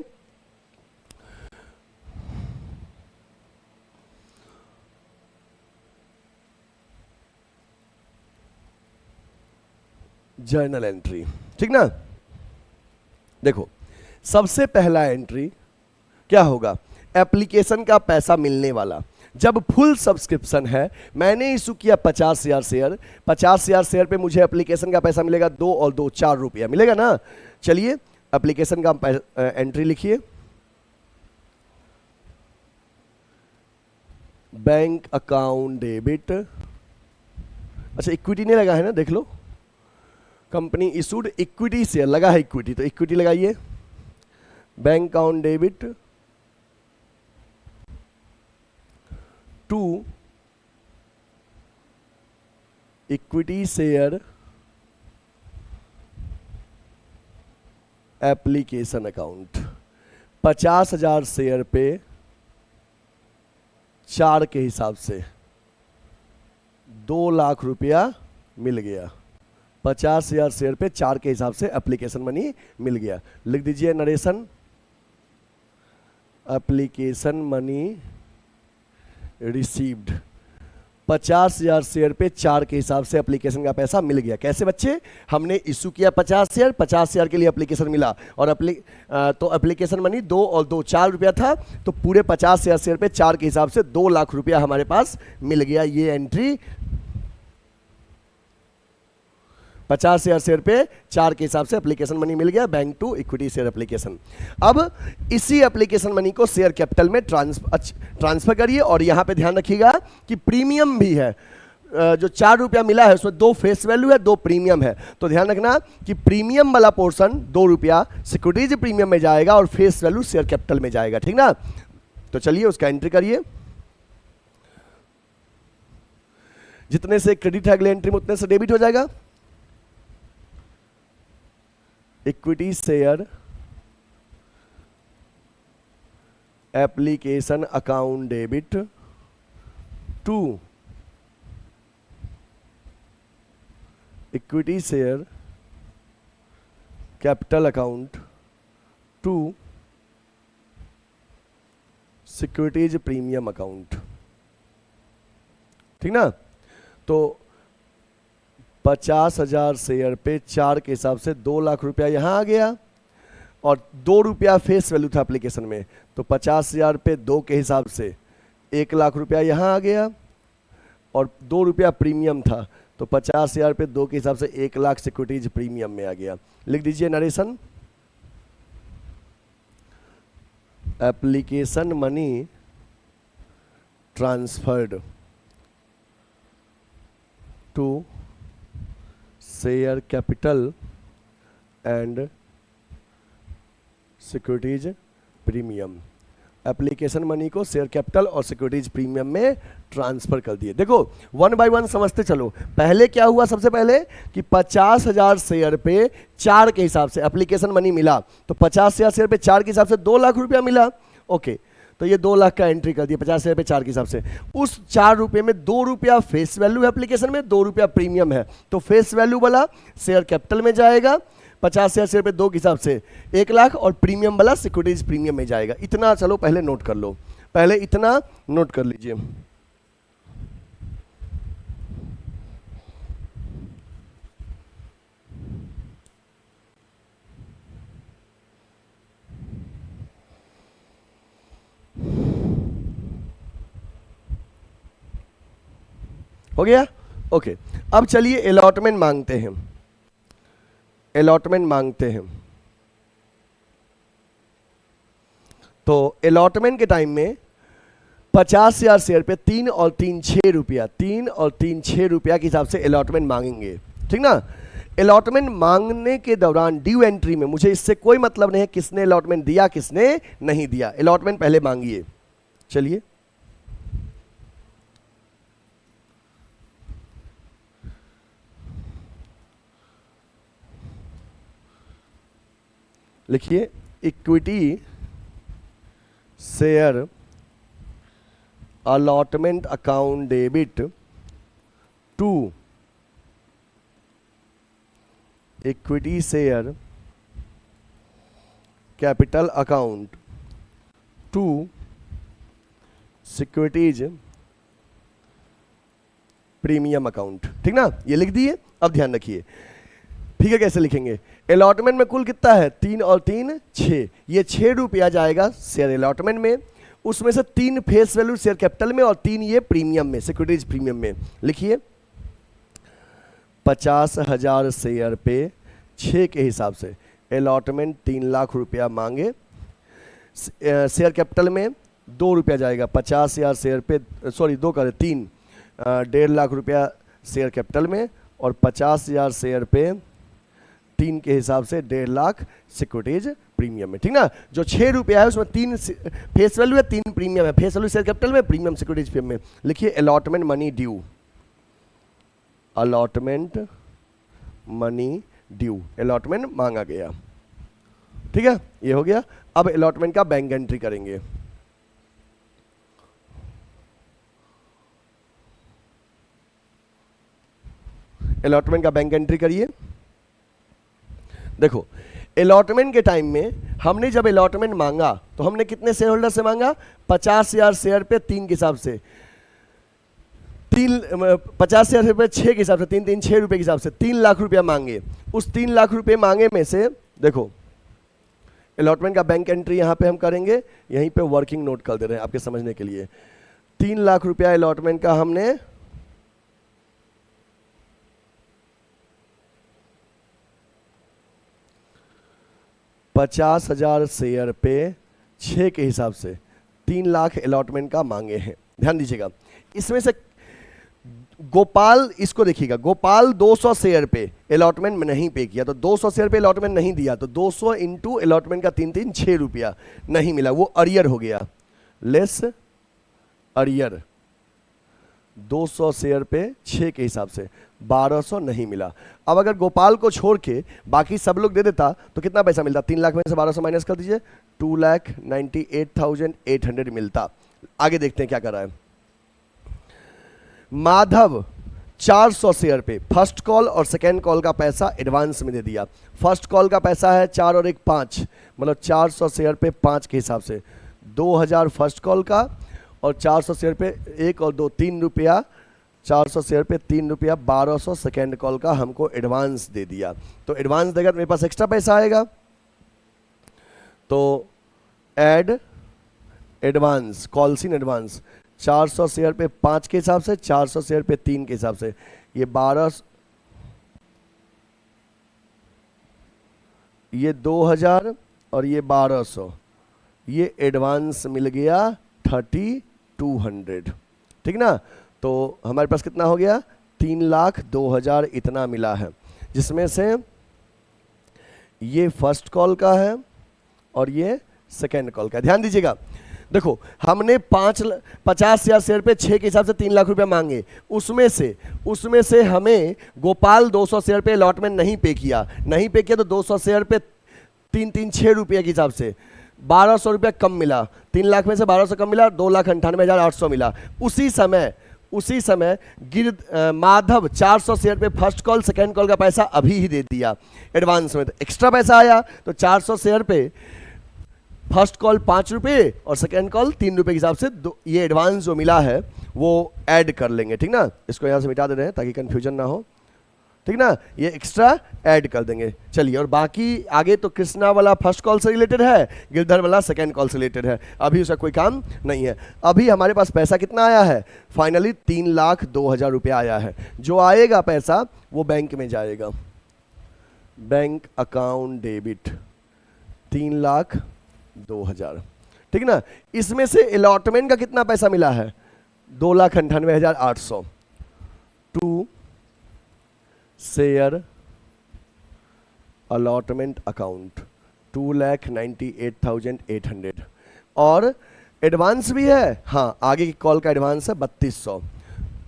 जर्नल एंट्री। ठीक ना, देखो सबसे पहला एंट्री क्या होगा, एप्लीकेशन का पैसा मिलने वाला। जब फुल सब्सक्रिप्शन है, मैंने इशू किया 50,000 शेयर, 50,000 शेयर पे मुझे एप्लीकेशन का पैसा मिलेगा 2 और 2 4 रुपया मिलेगा ना। चलिए एप्लीकेशन का एंट्री लिखिए, बैंक अकाउंट डेबिट, अच्छा इक्विटी नहीं लगा है ना, देख लो, कंपनी इशूड इक्विटी शेयर लगा है, इक्विटी तो इक्विटी लगाइए, bank account debit to equity share application account. 50,000 share पे 4 के हिसाब से 2 लाख रुपया मिल गया। 50,000 शेयर पे 4 के हिसाब से एप्लीकेशन मनी मिल गया। लिख दीजिए narration, application money received. 50,000 share पे 4 के हिसाब से एप्लीकेशन का पैसा मिल गया। कैसे बच्चे, हमने इशू किया 50 शेयर, 50 शेयर के लिए एप्लीकेशन मिला और तो एप्लीकेशन मनी 2 और 2 4 रुपया था, तो पूरे 50,000 शेयर पे 4 के हिसाब से 2 लाख रुपया हमारे पास मिल गया। ये एंट्री 50,000 शेयर पे 4 के हिसाब से एप्लीकेशन मनी मिल गया, bank to equity share application. अब इसी एप्लीकेशन मनी को शेयर कैपिटल में ट्रांसफर करिए और यहां पे ध्यान रखिएगा कि प्रीमियम भी है। जो 4 रुपया मिला है उसमें 2 फेस वैल्यू है, 2 प्रीमियम है, तो ध्यान रखना कि प्रीमियम वाला पोर्शन 2 रुपया सिक्योरिटीज प्रीमियम में जाएगा और फेस वैल्यू शेयर कैपिटल में जाएगा। ठीक ना, तो चलिए उसका एंट्री करिए। जितने से क्रेडिट है अगले एंट्री में उतने से डेबिट हो जाएगा। Equity share application account debit to equity share capital account to securities premium account. ठीक ना, तो 50,000 शेयर पे 4 के हिसाब से 2 लाख रुपया यहाँ आ गया और 2 रुपया फेस वैल्यू था एप्लीकेशन में, तो 50,000 पे 2 के हिसाब से 1 लाख रुपया यहाँ आ गया और 2 रुपया प्रीमियम था, तो 50,000 पे 2 के हिसाब से 1 लाख सिक्योरिटीज प्रीमियम में आ गया। लिख दीजिए narration, application money transferred to share capital and securities premium. Application money को शेयर कैपिटल और सिक्योरिटीज प्रीमियम में ट्रांसफर कर दिए। देखो वन बाय वन समझते चलो। पहले क्या हुआ, सबसे पहले कि 50,000 शेयर पे 4 के हिसाब से एप्लीकेशन मनी मिला, तो 50,000 शेयर पे 4 के हिसाब से 2 लाख रुपया मिला। ओके, तो ये 2 लाख का एंट्री कर दिया 50 शेयर पे 4 के हिसाब से। उस 4 रुपये में 2 रुपया फेस वैल्यू है एप्लीकेशन में, 2 रुपया प्रीमियम है, तो फेस वैल्यू वाला शेयर कैपिटल में जाएगा 50,000 शेयर पे 2 के हिसाब से 1 लाख, और प्रीमियम वाला सिक्योरिटीज प्रीमियम में जाएगा। इतना चलो पहले नोट कर लो, पहले इतना नोट कर लीजिए। हो गया? ओके, अब चलिए अलॉटमेंट मांगते हैं। अलॉटमेंट मांगते हैं तो अलॉटमेंट के टाइम में 50,000 शेयर पे 3 और 3 6 रुपया, 3 और 3 6 रुपया के हिसाब से अलॉटमेंट मांगेंगे, ठीक ना। अलॉटमेंट मांगने के दौरान ड्यू एंट्री में मुझे इससे कोई मतलब नहीं है किसने अलॉटमेंट दिया किसने नहीं दिया, अलॉटमेंट पहले मांगिए। चलिए लिखिए, equity share allotment account debit to equity share capital account to securities premium account, ठीक ना। ये लिख दिए। अब ध्यान रखिए ठीक है कैसे लिखेंगे। अलॉटमेंट में कुल कितना है, 3 और 3 6, ये 6 रुपया जाएगा शेयर अलॉटमेंट में, उसमें से 3 फेस वैल्यू शेयर कैपिटल में और 3 ये प्रीमियम में, सिक्योरिटीज प्रीमियम में। लिखिए 50,000 शेयर पे 6 के हिसाब से अलॉटमेंट 3 लाख रुपया मांगे, शेयर कैपिटल में 2 रुपया जाएगा 50,000 शेयर पे, सॉरी 2 करे 3, 1.5 लाख रुपया शेयर कैपिटल में, और 50,000 शेयर पे 3 के हिसाब से 1.5 लाख सिक्योरिटीज प्रीमियम में, ठीक ना। जो 6 रुपया है उसमें 3 फेस वैल्यू है, 3 प्रीमियम है, फेस वैल्यू शेयर कैपिटल में, प्रीमियम सिक्योरिटीज प्रीमियम में। लिखिए allotment money due, allotment money due, allotment मांगा गया, ठीक है ये हो गया। अब अलॉटमेंट का बैंक एंट्री करेंगे। अलॉटमेंट का बैंक एंट्री करिए। देखो अलॉटमेंट के टाइम में हमने जब अलॉटमेंट मांगा तो हमने कितने शेयर होल्डर से मांगा, 50,000 शेयर पे 3 के हिसाब से, 50,000 शेयर पे 6 के हिसाब से, 3 3 6 रुपए के हिसाब से 3 लाख रुपया मांगे। उस 3 लाख रुपए मांगे में से देखो अलॉटमेंट का बैंक एंट्री यहाँ पे हम करेंगे, यहीं पे वर्किंग नोट कर दे रहे हैं आपके समझने के लिए। 3 लाख रुपया अलॉटमेंट का हमने 50,000 शेयर पे 6 के हिसाब से 3 लाख अलॉटमेंट का मांगे हैं। ध्यान दीजिएगा, इसमें से गोपाल, इसको देखिएगा, गोपाल 200 शेयर पे अलॉटमेंट में नहीं पे किया, तो 200 शेयर पे अलॉटमेंट नहीं दिया, तो 200 इंटू अलॉटमेंट का 3 3 6 रुपया नहीं मिला, वो अरियर हो गया, लेस अरियर। 200 शेयर पे 6 के हिसाब से 1200 नहीं मिला। अब अगर गोपाल को छोड़ के बाकी सब लोग दे देता तो कितना पैसा मिलता, 3 लाख में से 1200 माइनस कर दीजिए, 2,98,800 मिलता। आगे देखते हैं क्या कर रहा है। माधव 400 शेयर पे फर्स्ट कॉल और सेकेंड कॉल का पैसा एडवांस में दे दिया। फर्स्ट कॉल का पैसा है 4 और 1 5, मतलब 400 शेयर पे 5 के हिसाब से 2,000 फर्स्ट कॉल का, और 400 शेयर पे 1 और 2 3 रुपया, 400 शेयर पे 3 रुपया, 1200 सेकेंड कॉल का हमको एडवांस दे दिया। तो एडवांस देगा तो मेरे पास एक्स्ट्रा पैसा आएगा, तो add advance, calls in advance, 400 share पे 5 के हिसाब से, 400 शेयर पे 3 के हिसाब से, ये 12, ये 2,000 और ये 1200, ये एडवांस मिल गया 3,200, ठीक ना। तो हमारे पास कितना हो गया, 3,02,000 इतना मिला है, जिसमें से ये फर्स्ट कॉल का है और ये सेकेंड कॉल का। ध्यान दीजिएगा, देखो हमने 50,000 शेयर पे 6 के हिसाब से 3 लाख रुपया मांगे, उसमें से हमें गोपाल 200 शेयर पे अलॉटमेंट नहीं पे किया तो 200 शेयर पे 3 रुपये के हिसाब से 1200 रुपया कम मिला। 3 लाख में से 1200 कम मिला, 2,98,800 मिला। उसी समय माधव 400 शेयर पे फर्स्ट कॉल सेकंड कॉल का पैसा अभी ही दे दिया एडवांस में, तो एक्स्ट्रा पैसा आया। तो 400 शेयर पे फर्स्ट कॉल 5 रुपये और सेकेंड कॉल 3 रुपये के हिसाब से ये एडवांस जो मिला है वो ऐड कर लेंगे, ठीक ना। इसको यहाँ से मिटा दे रहे हैं ताकि कंफ्यूजन ना हो, ठीक ना। ये एक्स्ट्रा ऐड कर देंगे। चलिए, और बाकी आगे तो कृष्णा वाला फर्स्ट कॉल से रिलेटेड है, गिरधर वाला सेकेंड कॉल से रिलेटेड है, अभी उसका कोई काम नहीं है। अभी हमारे पास पैसा कितना आया है, फाइनली 3,02,000 रुपया आया है। जो आएगा पैसा वो बैंक में जाएगा, बैंक अकाउंट डेबिट 3,02,000, ठीक ना। इसमें से अलॉटमेंट का कितना पैसा मिला है, 2,98,800 टू शेयर अलॉटमेंट अकाउंट 2,98,800 और एडवांस भी है, हाँ आगे की कॉल का एडवांस है 3,200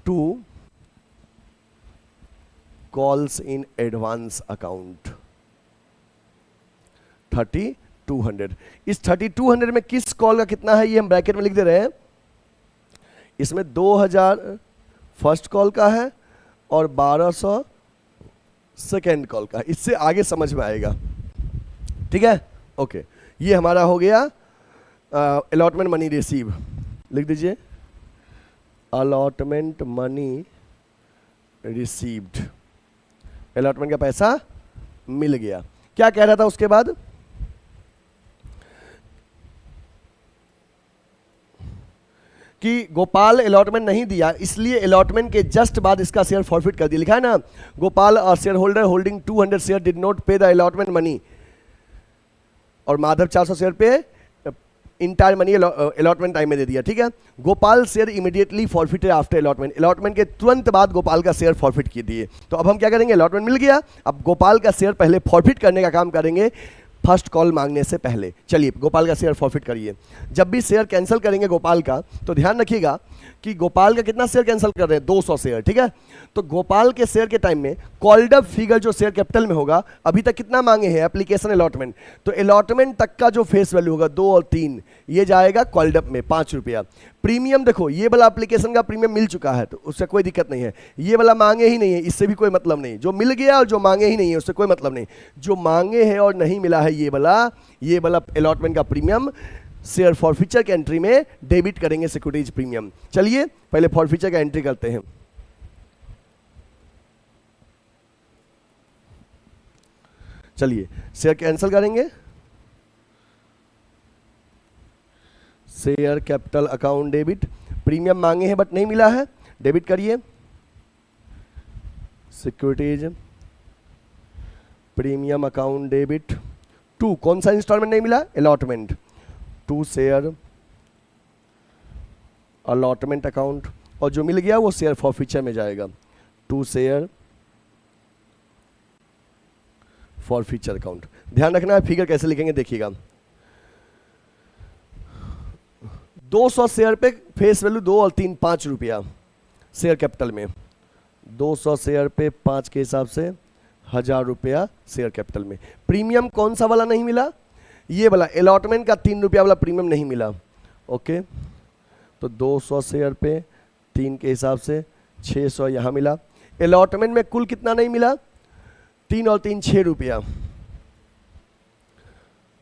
to calls in advance account 3,200। इस 3,200 में किस कॉल का कितना है ये हम ब्रैकेट में लिख दे रहे हैं। इसमें 2,000 फर्स्ट कॉल का है और 1,200 सेकेंड कॉल का, इससे आगे समझ में आएगा, ठीक है। ओके, ये हमारा हो गया अलॉटमेंट मनी रिसीव, लिख दीजिए अलॉटमेंट मनी रिसीव्ड, अलॉटमेंट का पैसा मिल गया। क्या कह रहा था उसके बाद, कि गोपाल अलॉटमेंट नहीं दिया इसलिए अलॉटमेंट के जस्ट बाद इसका शेयर फॉरफिट कर दिया। लिखा है ना, गोपाल और share holder holding 200 share did not पे द अलॉटमेंट मनी, और माधव 400 शेयर पे इंटायर मनी अलॉटमेंट टाइम में दे दिया, ठीक है। Gopal share immediately forfeited after allotment, allotment के तुरंत बाद गोपाल का शेयर फॉरफिट कर दिए। तो अब हम क्या करेंगे, अलॉटमेंट मिल गया, अब गोपाल का शेयर पहले फॉरफिट करने का काम करेंगे फर्स्ट कॉल मांगने से पहले। चलिए, गोपाल का शेयर फॉरफिट करिए। जब भी शेयर कैंसिल करेंगे गोपाल का, तो ध्यान रखिएगा कि गोपाल का कितना शेयर कैंसिल कर रहे हैं, 200 शेयर, ठीक है। तो गोपाल के शेयर के टाइम में कॉल्ड अप फिगर जो शेयर कैपिटल में होगा, अभी तक कितना मांगे हैं एप्लीकेशन अलॉटमेंट, तो अलॉटमेंट तक का जो फेस वैल्यू होगा 2 और 3 ये जाएगा कॉल्ड अप में 5 रुपया। प्रीमियम देखो, ये वाला एप्लीकेशन का प्रीमियम मिल चुका है तो उससे कोई दिक्कत नहीं है, ये वाला मांगे ही नहीं है, इससे भी कोई मतलब नहीं। जो मिल गया और जो मांगे ही नहीं है उससे कोई मतलब नहीं। जो मांगे हैं और नहीं मिला है ये वाला अलॉटमेंट का प्रीमियम शेयर फॉरफीचर के एंट्री में डेबिट करेंगे सिक्योरिटीज प्रीमियम। चलिए पहले फॉरफीचर का एंट्री करते हैं। चलिए शेयर कैंसिल करेंगे, share capital account debit, premium मांगे हैं बट नहीं मिला है, डेबिट करिए securities premium account debit to, कौन सा इंस्टॉलमेंट नहीं मिला, allotment, to share allotment account, और जो मिल गया वो शेयर फॉरफीचर में जाएगा, टू शेयर फॉरफीचर अकाउंट। ध्यान रखना है फिगर कैसे लिखेंगे देखिएगा। 200 शेयर पे फेस वैल्यू 2 और 3 5 रुपया शेयर कैपिटल में, 200 शेयर पे 5 के हिसाब से 1,000 रुपया शेयर कैपिटल में। प्रीमियम कौन सा वाला नहीं मिला, ये वाला अलॉटमेंट का 3 रुपया वाला प्रीमियम नहीं मिला। ओके, तो 200 शेयर पे 3 के हिसाब से 600 यहाँ मिला। अलॉटमेंट में कुल कितना नहीं मिला, 3 और 3 6 रुपया,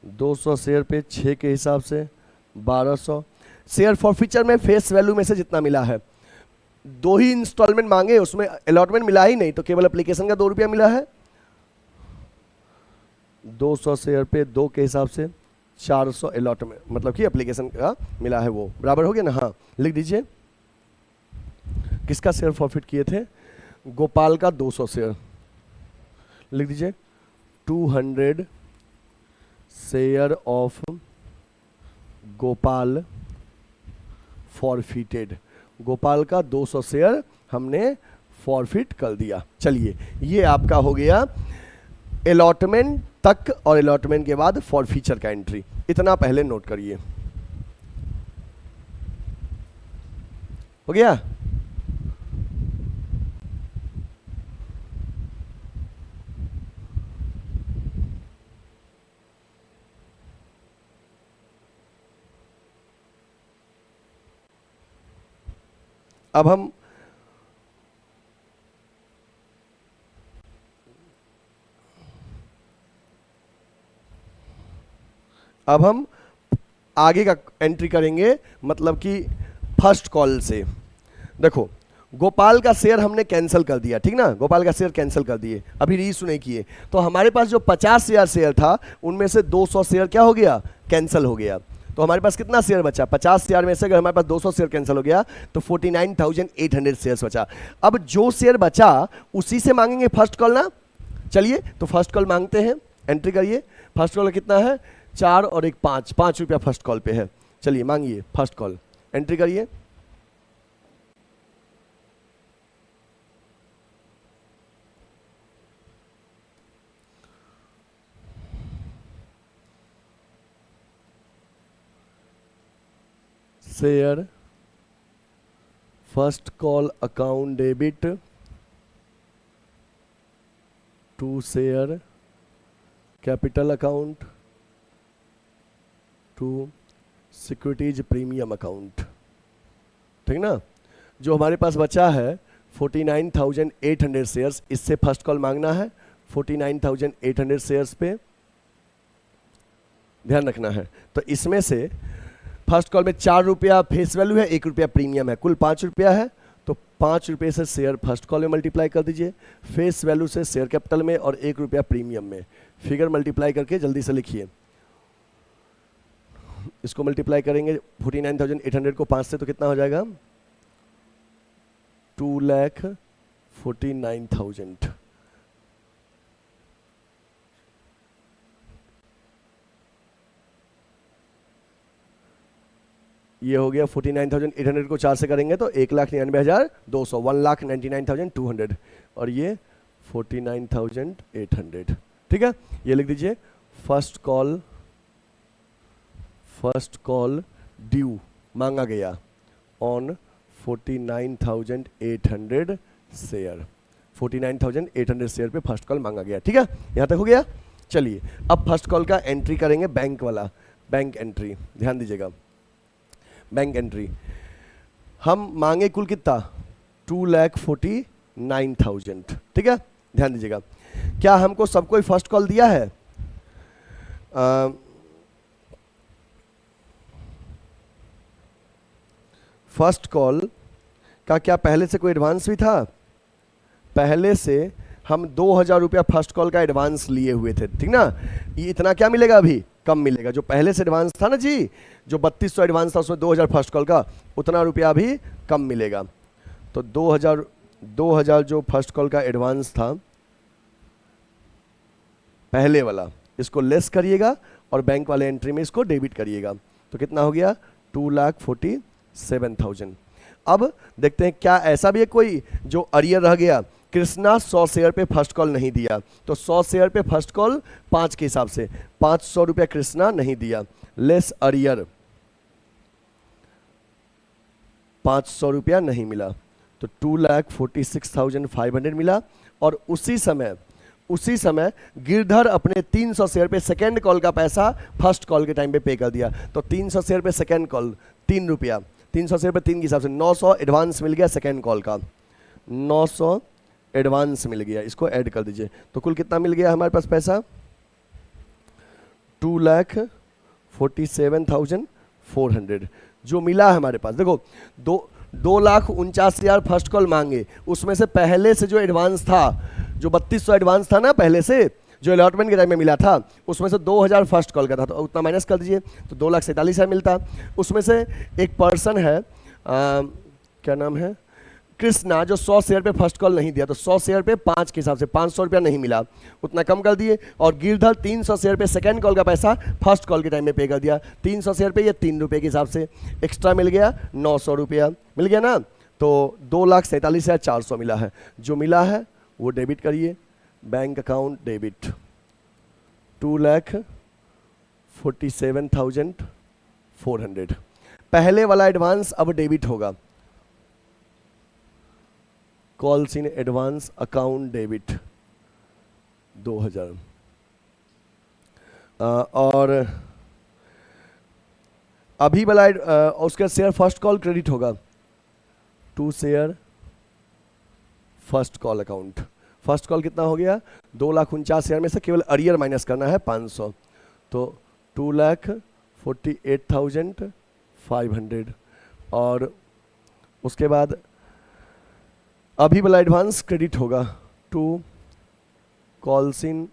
200 शेयर पे 6 के हिसाब से 1200। शेयर फॉरफीचर में फेस वैल्यू में से जितना मिला है, 2 ही इंस्टॉलमेंट मांगे उसमें अलॉटमेंट मिला ही नहीं, तो केवल एप्लीकेशन का 2 रुपया मिला है। 200 शेयर पे 2 के हिसाब से 400 अलॉटमेंट, मतलब कि एप्लीकेशन का मिला है, वो बराबर हो गया ना। हाँ लिख दीजिए, किसका शेयर फॉरफिट किए थे, गोपाल का 200 शेयर, लिख दीजिए 200 share of Gopal forfeited, Gopal का 200 शेयर हमने फॉरफिट कर दिया। चलिए ये आपका हो गया अलॉटमेंट तक और अलॉटमेंट के बाद फॉरफीचर का एंट्री, इतना पहले नोट करिए। हो गया। अब हम आगे का एंट्री करेंगे, मतलब कि फर्स्ट कॉल से। देखो गोपाल का शेयर हमने कैंसिल कर दिया, ठीक ना, गोपाल का शेयर कैंसिल कर दिए, अभी रीइशू नहीं किए, तो हमारे पास जो 50,000 शेयर था उनमें से 200 शेयर क्या हो गया, कैंसिल हो गया। तो हमारे पास कितना शेयर बचा, 50,000 में से अगर हमारे पास 200 शेयर कैंसिल हो गया तो 49,800 शेयर बचा। अब जो शेयर बचा उसी से मांगेंगे फर्स्ट कॉल ना। चलिए तो फर्स्ट कॉल मांगते हैं, एंट्री करिए। फर्स्ट कॉल कितना है, 4 और 1 5, 5 रुपया फर्स्ट कॉल पे है। चलिए मांगिए फर्स्ट कॉल, एंट्री करिए। Share first call account debit to share capital account to securities premium account, ठीक ना। जो हमारे पास बचा है 49,800 शेयर्स, इससे फर्स्ट कॉल मांगना है। 49,800 शेयर्स पे ध्यान रखना है। तो इसमें से फर्स्ट कॉल में 4 रुपया फेस वैल्यू है, 1 रुपया प्रीमियम है, कुल 5 रुपया है। तो 5 रुपये से शेयर फर्स्ट कॉल में मल्टीप्लाई कर दीजिए, फेस वैल्यू से शेयर कैपिटल में और 1 रुपया प्रीमियम में। फिगर मल्टीप्लाई करके जल्दी से लिखिए। इसको मल्टीप्लाई करेंगे 49,800 को 5 से तो कितना हो जाएगा, 2,49,000। ये हो गया 49,800 को 4 से करेंगे तो 1,99,200, 1,99,200, और ये 49,800, ठीक है। ये लिख दीजिए फर्स्ट कॉल ड्यू मांगा गया ऑन 49,800 शेयर, 49,800 शेयर पे फर्स्ट कॉल मांगा गया, ठीक है। यहाँ तक हो गया। चलिए अब फर्स्ट कॉल का एंट्री करेंगे, बैंक वाला, बैंक एंट्री, ध्यान दीजिएगा। बैंक एंट्री हम मांगे कुल कितना, 2,49,000, ठीक है। ध्यान दीजिएगा, क्या हमको सबको ही फर्स्ट कॉल दिया है, फर्स्ट कॉल का क्या पहले से कोई एडवांस भी था, पहले से हम 2,000 रुपया फर्स्ट कॉल का एडवांस लिए हुए थे, ठीक ना। ये इतना क्या मिलेगा, अभी कम मिलेगा। जो पहले से एडवांस था ना जी, जो 3200 एडवांस था उसमें 2,000 फर्स्ट कॉल का, उतना रुपया अभी कम मिलेगा। तो 2,000 जो फर्स्ट कॉल का एडवांस था पहले वाला, इसको लेस करिएगा और बैंक वाले एंट्री में इसको डेबिट करिएगा। तो कितना हो गया, 2,47,000। अब देखते हैं क्या ऐसा भी है कोई जो अरियर रह गया। कृष्णा 100 शेयर पे फर्स्ट कॉल नहीं दिया, तो 100 शेयर पे फर्स्ट कॉल 5 के हिसाब से 500 रुपया कृष्णा नहीं दिया, लेस अरियर 500 रुपया नहीं मिला, तो 2,46,500 मिला। और उसी समय गिरधर अपने 300 शेयर पे सेकेंड कॉल का पैसा फर्स्ट कॉल के टाइम पे पे कर दिया। तो 300 शेयर पे सेकेंड कॉल 3 रुपया, 300 शेयर पे 3 के हिसाब से 900 एडवांस मिल गया सेकेंड कॉल का, 900 एडवांस मिल गया। इसको ऐड कर दीजिए तो कुल कितना मिल गया हमारे पास पैसा, 2,47,400 जो मिला है हमारे पास। देखो 2,49,000 फर्स्ट कॉल मांगे, उसमें से पहले से जो एडवांस था, जो 3200 एडवांस था ना पहले से, जो अलॉटमेंट के टाइम में मिला था, उसमें से 2,000 फर्स्ट कॉल का था, तो उतना माइनस कर दीजिए तो 2,47,000 मिलता। उसमें से एक पर्सन है, क्या नाम है, कृष्णा, जो 100 शेयर पे फर्स्ट कॉल नहीं दिया, तो 100 शेयर पे 5 के हिसाब से 500 रुपया नहीं मिला, उतना कम कर दिए। और गिरधर 300 शेयर पे सेकेंड कॉल का पैसा फर्स्ट कॉल के टाइम में पे कर दिया, 300 शेयर पे ये 3 रुपये के हिसाब से एक्स्ट्रा मिल गया, 900 रुपया मिल गया ना। तो 2,47,400 मिला है, जो मिला है वो डेबिट करिए, बैंक अकाउंट डेबिट 2,47,400। पहले वाला एडवांस अब डेबिट होगा, calls in advance account debit 2000। और अभी वाला उसका शेयर फर्स्ट कॉल क्रेडिट होगा to share first call account. First call कितना हो गया, 2,49,000 में से केवल अरियर माइनस करना है 500, तो 2,48,500। और उसके बाद अभी वाला एडवांस क्रेडिट होगा to calls in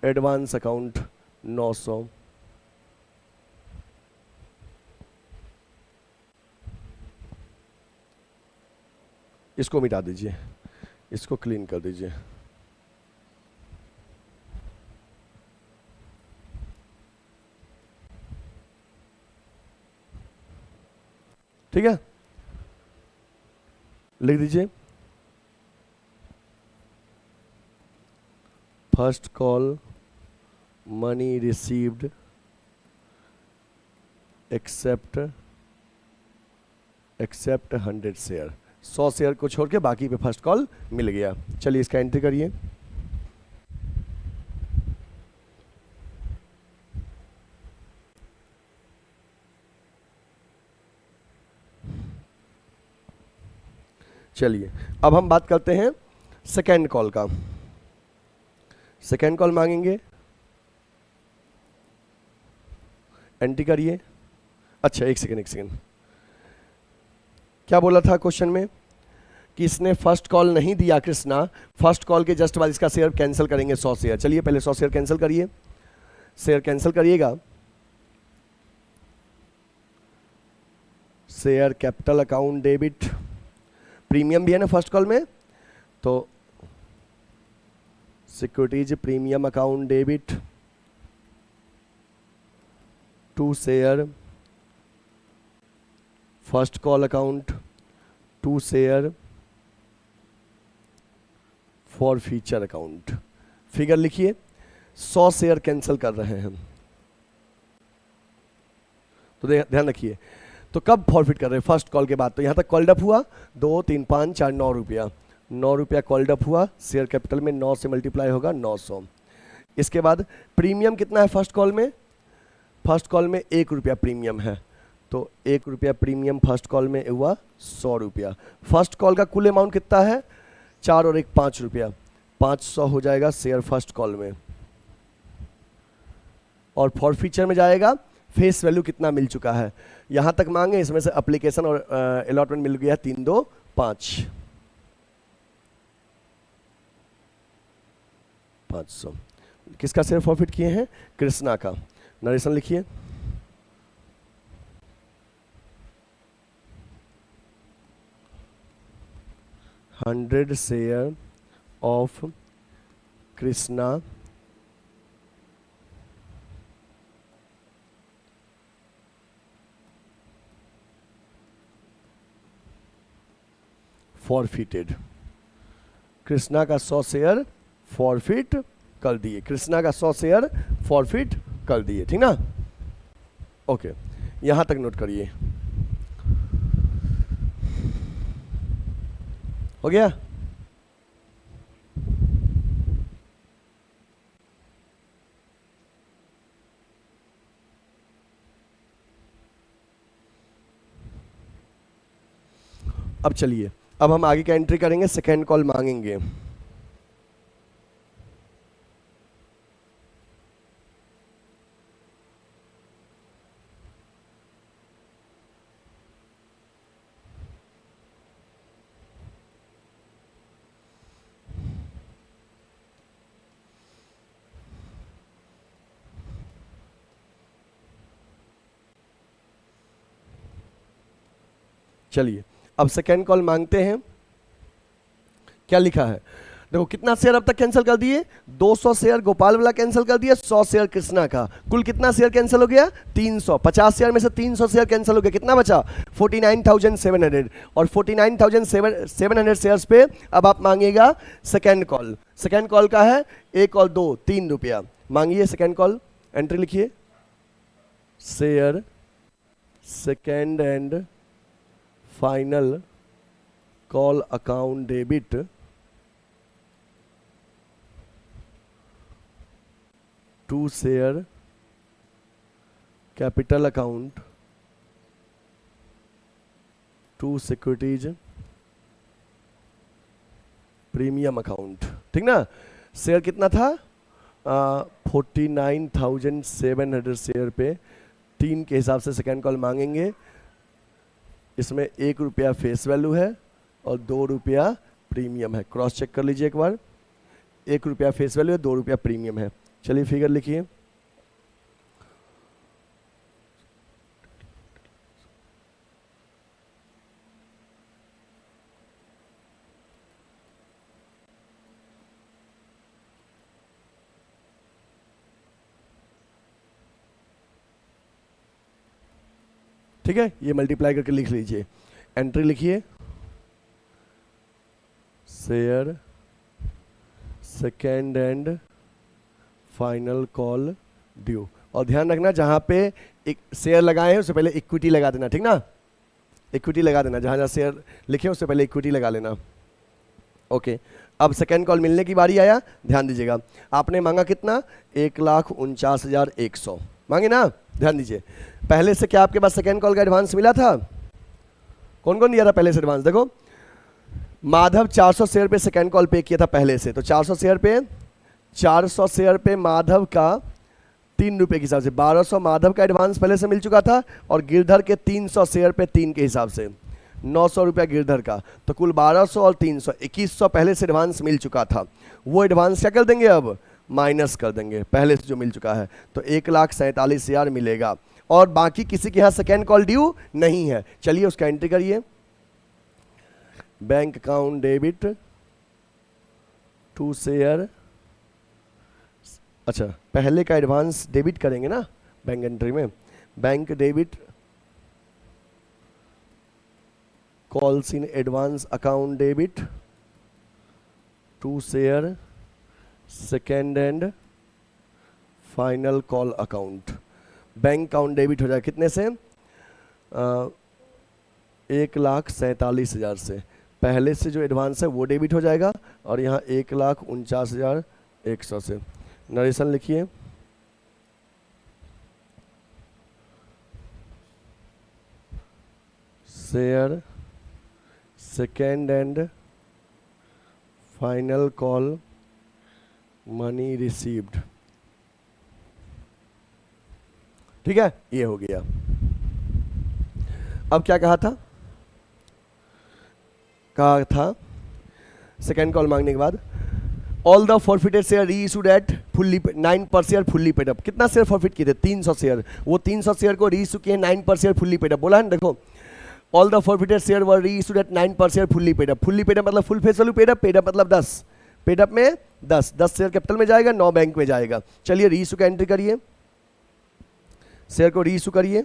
advance account 900। इसको मिटा दीजिए, इसको क्लीन कर दीजिए। ठीक है, लिख दीजिए first call money received accept 100 share. 100 share को छोड़ के बाकी पे फर्स्ट कॉल मिल गया। चलिए इसका एंट्री करिए। चलिए अब हम बात करते हैं सेकेंड कॉल का। सेकेंड कॉल मांगेंगे, एंट्री करिए। अच्छा एक सेकेंड, क्या बोला था क्वेश्चन में कि इसने फर्स्ट कॉल नहीं दिया कृष्णा, फर्स्ट कॉल के जस्ट बाद इसका शेयर कैंसिल करेंगे 100 शेयर। चलिए पहले 100 शेयर कैंसिल करिए, शेयर कैंसिल करिएगा। Share capital account debit, premium भी है ना फर्स्ट कॉल में, तो securities premium account debit to share first call account to share forfeiture account. Figure लिखिए, 100 शेयर कैंसिल कर रहे हैं, तो ध्यान रखिए। तो कब फॉरफिट कर रहे हैं, फर्स्ट कॉल के बाद। तो यहां तक कॉल्ड अप हुआ 2, 3, 5, 4, 9 रुपया, 9 रुपया कॉल्ड अप हुआ, शेयर कैपिटल में 9 से मल्टीप्लाई होगा 900। इसके बाद प्रीमियम कितना है फर्स्ट कॉल में, फर्स्ट कॉल में 1 रुपया प्रीमियम है, तो 1 रुपया प्रीमियम फर्स्ट कॉल में हुआ 100 रुपया। फर्स्ट कॉल का कुल अमाउंट कितना है, 4 और 1 5 रुपया, 500 हो जाएगा शेयर फर्स्ट कॉल में। और फॉर फ्यूचर में जाएगा फेस वैल्यू कितना मिल चुका है, यहां तक मांगे, इसमें से एप्लीकेशन और अलॉटमेंट मिल गया 3, 2, 5, 500। किसका शेयर फॉरफिट किए हैं, कृष्णा का। नरेशन लिखिए, hundred share of Krishna forfeited. Krishna का 100 शेयर फॉरफिट कर दिए, कृष्णा का 100 शेयर फॉरफिट कर दिए, ठीक ना। ओके, यहां तक नोट करिए, हो गया। अब चलिए, अब हम आगे का एंट्री करेंगे, सेकेंड कॉल मांगेंगे। चलिए अब सेकेंड कॉल मांगते हैं। क्या लिखा है, देखो कितना शेयर अब तक कैंसिल कर दिए, 200 शेयर गोपाल वाला कैंसिल कर दिया, 100 शेयर कृष्णा का। कुल कितना शेयर कैंसिल हो गया, 300। 50 शेयर में से 300 शेयर कैंसिल हो गया, कितना बचा, 49,700। और 49,700 शेयर्स पे अब आप मांगिएगा सेकेंड कॉल। सेकेंड कॉल का है 1 और 2 3 रुपया, मांगिए सेकेंड कॉल। एंट्री लिखिए, share second and final call account debit to share capital account to securities premium account. ठीक ना, शेयर कितना था 49,700 शेयर पे 3 के हिसाब से सेकेंड कॉल मांगेंगे। इसमें 1 रुपया फेस वैल्यू है और 2 रुपया प्रीमियम है। क्रॉस चेक कर लीजिए एक बार, 1 रुपया फेस वैल्यू है, 2 रुपया प्रीमियम है। चलिए फिगर लिखिए। ठीक है, ये मल्टीप्लाई करके लिख लीजिए। एंट्री लिखिए, share second and final call due. और ध्यान रखना जहां पे एक शेयर लगाए हैं उससे पहले इक्विटी लगा देना। ठीक ना, इक्विटी लगा देना, जहां जहां शेयर लिखे उससे पहले इक्विटी लगा लेना। ओके, अब सेकेंड कॉल मिलने की बारी आया। ध्यान दीजिएगा, आपने मांगा कितना 1,49,100 मांगे ना। ध्यान दीजिए, पहले से क्या आपके पास सेकेंड कॉल का एडवांस मिला था? कौन कौन दिया था पहले से एडवांस? देखो, माधव 400 शेयर पे सेकेंड कॉल पे किया था पहले से, तो 400 शेयर पे माधव का 3 रुपये के हिसाब से 1200 माधव का एडवांस पहले से मिल चुका था, और गिरधर के 300 शेयर पे 3 के हिसाब से 900 रुपया गिरधर का, तो कुल 1200 और 300 2100 पहले से एडवांस मिल चुका था। वो एडवांस क्या कर देंगे, अब माइनस कर देंगे पहले से जो मिल चुका है, तो 1,47,000 मिलेगा। और बाकी किसी के यहाँ सेकेंड कॉल ड्यू नहीं है। चलिए उसका एंट्री करिए, bank account debit to share. अच्छा, पहले का एडवांस डेबिट करेंगे ना बैंक एंट्री में। Bank debit calls in advance account debit to share second and final call account. Bank account debit हो जाए कितने से 1,47,000 से। पहले से जो एडवांस है वो डेबिट हो जाएगा, और यहाँ 1,49,100 से। नरेशन लिखिए, share second and final call money received. ठीक है, ये हो गया। अब क्या कहा था सेकेंड कॉल मांगने के बाद, all the forfeited share reissued eight fully 9 per share fully paid up. कितना शेयर फॉरफिट किए थे 300 शेयर, वो 300 शेयर को री इशू किए 9 per share fully paid up. बोला है ना, देखो, all the forfeited share were reissued at 9 per share fully paid up. Fully paid up मतलब full face value, paid up मतलब 10, पेड अप में 10 शेयर कैपिटल में जाएगा, 9 बैंक में जाएगा। चलिए री इशू का एंट्री करिए, शेयर को री इशू करिए।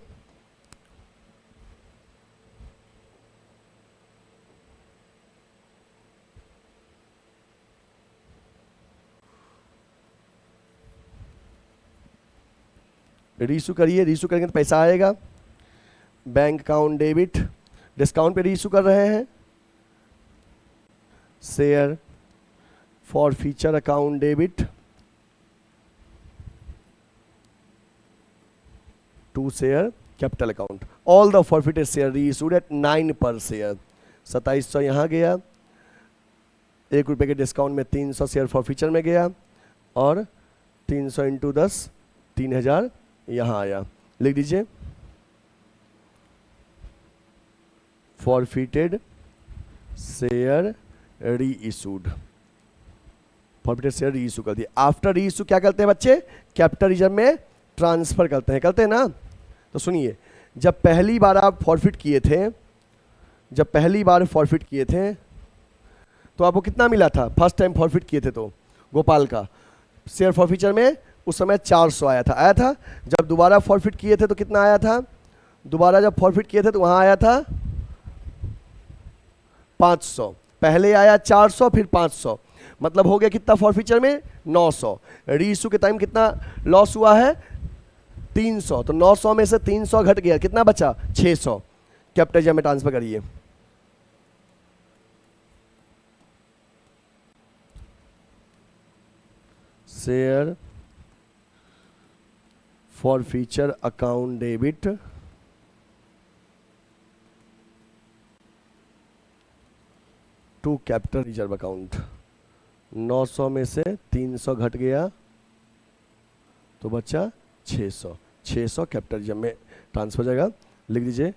रीइशू करिए, रीइशू करेंगे तो पैसा आएगा। बैंक अकाउंट डेबिट, डिस्काउंट पे रीइशू कर रहे हैं। Share for feature account debit to share capital account. All the forfeited share reissued at 9 per share. 2700 यहाँ गया, 1 रुपये के डिस्काउंट में 300 शेयर फॉर फीचर में गया, और 300 इंटू 10 3000 यहाँ आया। लिख दीजिए, फॉरफिटेड शेयर री इशूड। फॉरफिटेड शेयर री इशू कर दिए। आफ्टर री इशू क्या करते हैं बच्चे, कैपिटल रिजर्व में ट्रांसफर करते हैं ना। तो सुनिए, जब पहली बार आप फॉरफिट किए थे, तो आपको कितना मिला था? फर्स्ट टाइम फॉरफिट किए थे तो गोपाल का शेयर फॉरफिचर में उस समय 400 आया था। जब दोबारा फॉरफिट किए थे तो कितना आया था? दोबारा जब फॉरफिट किए थे तो वहां आया था 500। पहले आया 400 फिर 500, मतलब हो गया कितना फॉरफिचर में 900। रीइशू के टाइम कितना लॉस हुआ है 300, तो 900 में से 300 घट गया, कितना बचा 600। कैपिटल में ट्रांसफर करिए। Share for feature account debit to capital reserve account. 900 में से 300 घट गया तो बचा 600। 600 कैपिटल रिजर्व में ट्रांसफर हो जाएगा। लिख दीजिए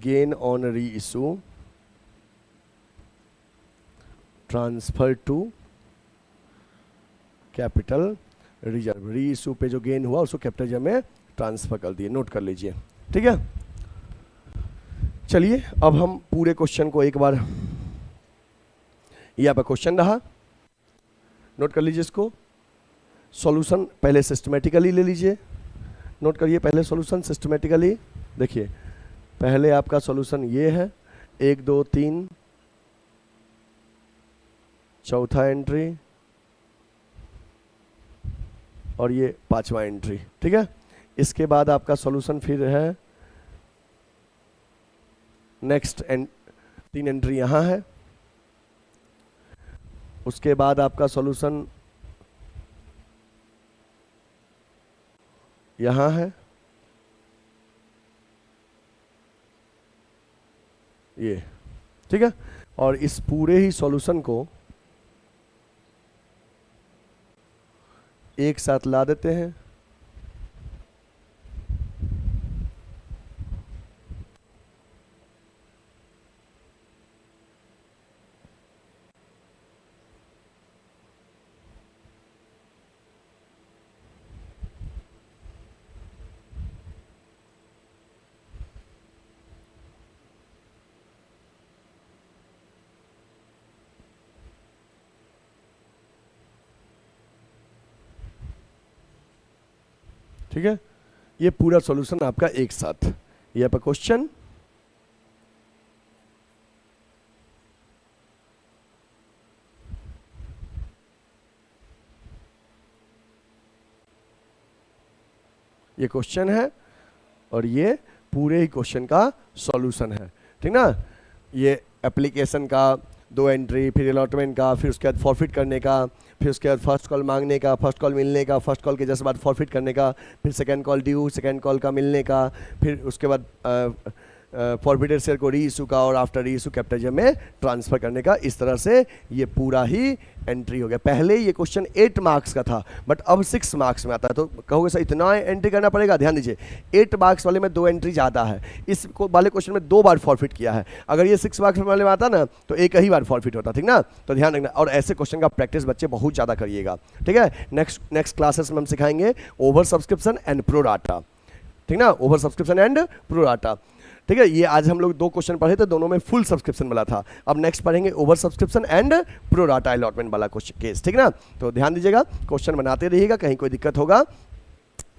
gain on reissue transfer to capital reserve. Reissue पे जो गेन हुआ उसको कैपिटल रिजर्व में ट्रांसफर कर दिए। नोट कर लीजिए, ठीक है। चलिए अब हम पूरे क्वेश्चन को एक बार, यहाँ पर क्वेश्चन रहा, नोट कर लीजिए इसको। सॉल्यूशन पहले सिस्टमेटिकली ले लीजिए, नोट करिए पहले सॉल्यूशन सिस्टमेटिकली। देखिए पहले आपका सॉल्यूशन ये है, 1 2 3 चौथा एंट्री और ये 5वां एंट्री, ठीक है। इसके बाद आपका सॉल्यूशन फिर है नेक्स्ट 3 एंट्री यहाँ है। उसके बाद आपका सॉल्यूशन यहाँ है, ये, ठीक है। और इस पूरे ही सॉल्यूशन को एक साथ ला देते हैं। ठीक है, ये पूरा सॉल्यूशन आपका एक साथ। ये आपका क्वेश्चन ये क्वेश्चन है और ये पूरे ही क्वेश्चन का सॉल्यूशन है, ठीक ना। ये एप्लीकेशन का 2 एंट्री, फिर अलॉटमेंट का, फिर उसके बाद फॉरफिट करने का, फिर उसके बाद फर्स्ट कॉल मांगने का, फर्स्ट कॉल मिलने का, फर्स्ट कॉल के जस्ट बाद फॉरफिट करने का, फिर second call due, second call का मिलने का, फिर उसके बाद फॉरफिटेड शेयर को री इशू का और आफ्टर री इशू कैपिटल रिजर्व में ट्रांसफर करने का। इस तरह से ये पूरा ही एंट्री हो गया। पहले ये क्वेश्चन 8 मार्क्स का था बट अब 6 मार्क्स में आता है। तो कहोगे सर इतना एंट्री करना पड़ेगा? ध्यान दीजिए 8 मार्क्स वाले में 2 एंट्री ज़्यादा है। इस वाले क्वेश्चन में 2 बार फॉरफिट किया है। अगर ये 6 मार्क्स वाले में आता ना तो एक ही बार फॉरफिट होता, ठीक ना। तो ध्यान रखना, और ऐसे क्वेश्चन का प्रैक्टिस बच्चे बहुत ज़्यादा करिएगा, ठीक है। नेक्स्ट क्लासेस में हम सिखाएंगे over subscription and pro rata, ठीक ना, over subscription and pro rata, ठीक है। ये आज हम लोग 2 क्वेश्चन पढ़े थे, दोनों में फुल सब्सक्रिप्शन वाला था। अब नेक्स्ट पढ़ेंगे over subscription and pro rata allotment वाला केस, ठीक ना। तो ध्यान दीजिएगा, क्वेश्चन बनाते रहिएगा, कहीं कोई दिक्कत होगा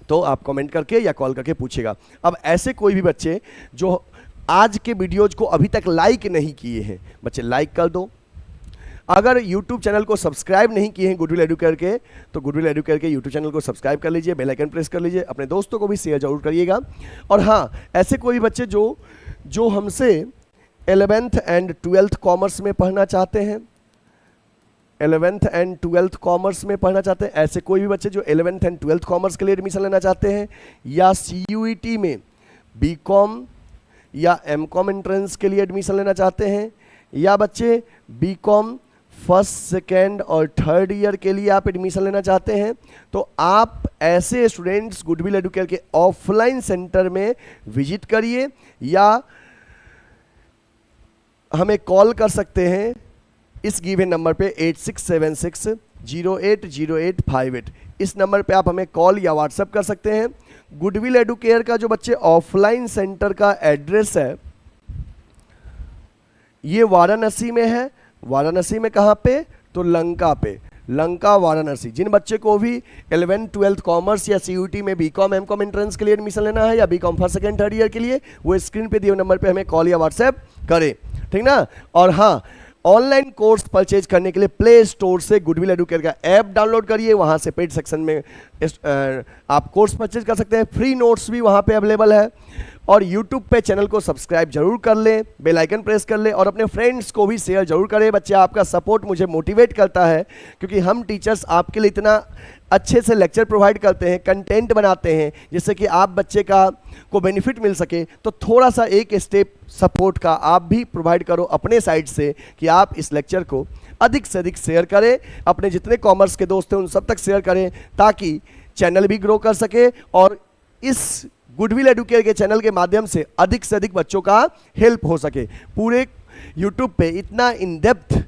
तो आप कमेंट करके या कॉल करके पूछिएगा। अब ऐसे कोई भी बच्चे जो आज के वीडियोज को अभी तक लाइक नहीं किए हैं, बच्चे लाइक कर दो। अगर YouTube चैनल को सब्सक्राइब नहीं किए हैं गुडविल एडुकेयर के, तो गुडविल एडुकेयर के YouTube चैनल को सब्सक्राइब कर लीजिए, बेल आइकन प्रेस कर लीजिए, अपने दोस्तों को भी शेयर जरूर करिएगा। और हाँ, ऐसे कोई बच्चे जो हमसे 11th एंड 12th कॉमर्स में पढ़ना चाहते हैं, 11th एंड 12th कॉमर्स में पढ़ना चाहते हैं, ऐसे कोई भी बच्चे जो 11th एंड 12th कॉमर्स के लिए एडमिशन लेना चाहते हैं, या CUET में BCom या MCom एंट्रेंस के लिए एडमिशन लेना चाहते हैं, या बच्चे BCom फर्स्ट, सेकेंड और थर्ड ईयर के लिए आप एडमिशन लेना चाहते हैं, तो आप ऐसे स्टूडेंट्स गुडविल एडुकेयर के ऑफलाइन सेंटर में विजिट करिए या हमें कॉल कर सकते हैं इस गिवन नंबर पे 8676080858। इस नंबर पे आप हमें कॉल या व्हाट्सएप कर सकते हैं। गुडविल एडुकेयर का जो बच्चे ऑफलाइन सेंटर का एड्रेस है ये वाराणसी में है। वाराणसी में कहाँ पे? तो लंका पे, लंका वाराणसी। जिन बच्चे को भी 11th 12th कॉमर्स या CUET में BCom MCom एंट्रेंस के लिए एडमिशन लेना है या BCom first second third year के लिए, वो स्क्रीन पे दिए नंबर पे हमें कॉल या व्हाट्सएप करें, ठीक ना। और हाँ, ऑनलाइन कोर्स परचेज करने के लिए प्ले स्टोर से गुडविल एडुकेयर का ऐप डाउनलोड करिए, वहाँ से पेड सेक्शन में आप कोर्स परचेज कर सकते हैं। फ्री नोट्स भी वहाँ पे अवेलेबल है और YouTube पे चैनल को सब्सक्राइब जरूर कर लें, बेल आइकन प्रेस कर लें और अपने फ्रेंड्स को भी शेयर जरूर करें। बच्चे, आपका सपोर्ट मुझे मोटिवेट करता है, क्योंकि हम टीचर्स आपके लिए इतना अच्छे से लेक्चर प्रोवाइड करते हैं, कंटेंट बनाते हैं, जिससे कि आप बच्चे को बेनिफिट मिल सके। तो थोड़ा सा एक स्टेप सपोर्ट का आप भी प्रोवाइड करो अपने साइड से, कि आप इस लेक्चर को अधिक से अधिक शेयर करें, अपने जितने कॉमर्स के दोस्त हैं उन सब तक शेयर करें, ताकि चैनल भी ग्रो कर सके और इस गुडविल एडुकेयर के चैनल के माध्यम से अधिक बच्चों का हेल्प हो सके। पूरे यूट्यूब पे इतना इन डेप्थ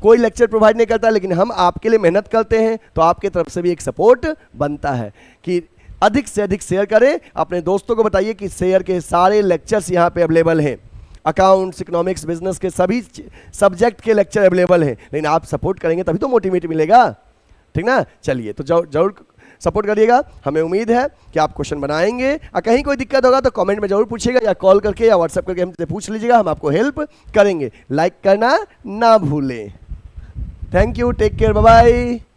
कोई लेक्चर प्रोवाइड नहीं करता, लेकिन हम आपके लिए मेहनत करते हैं, तो आपके तरफ से भी एक सपोर्ट बनता है कि अधिक से अधिक शेयर करें। अपने दोस्तों को बताइए कि शेयर के सारे लेक्चर्स यहाँ पे अवेलेबल हैं, अकाउंट्स, इकोनॉमिक्स, बिजनेस के सभी सब्जेक्ट के लेक्चर अवेलेबल हैं, लेकिन आप सपोर्ट करेंगे तभी तो मोटिवेट मिलेगा, ठीक ना। चलिए, तो जरूर सपोर्ट करिएगा। हमें उम्मीद है कि आप क्वेश्चन बनाएंगे। कहीं कोई दिक्कत होगा तो कमेंट में जरूर पूछिएगा, या कॉल करके या व्हाट्सएप करके हमसे पूछ लीजिएगा, हम आपको हेल्प करेंगे। लाइक करना ना भूलें। Thank you, take care, bye bye.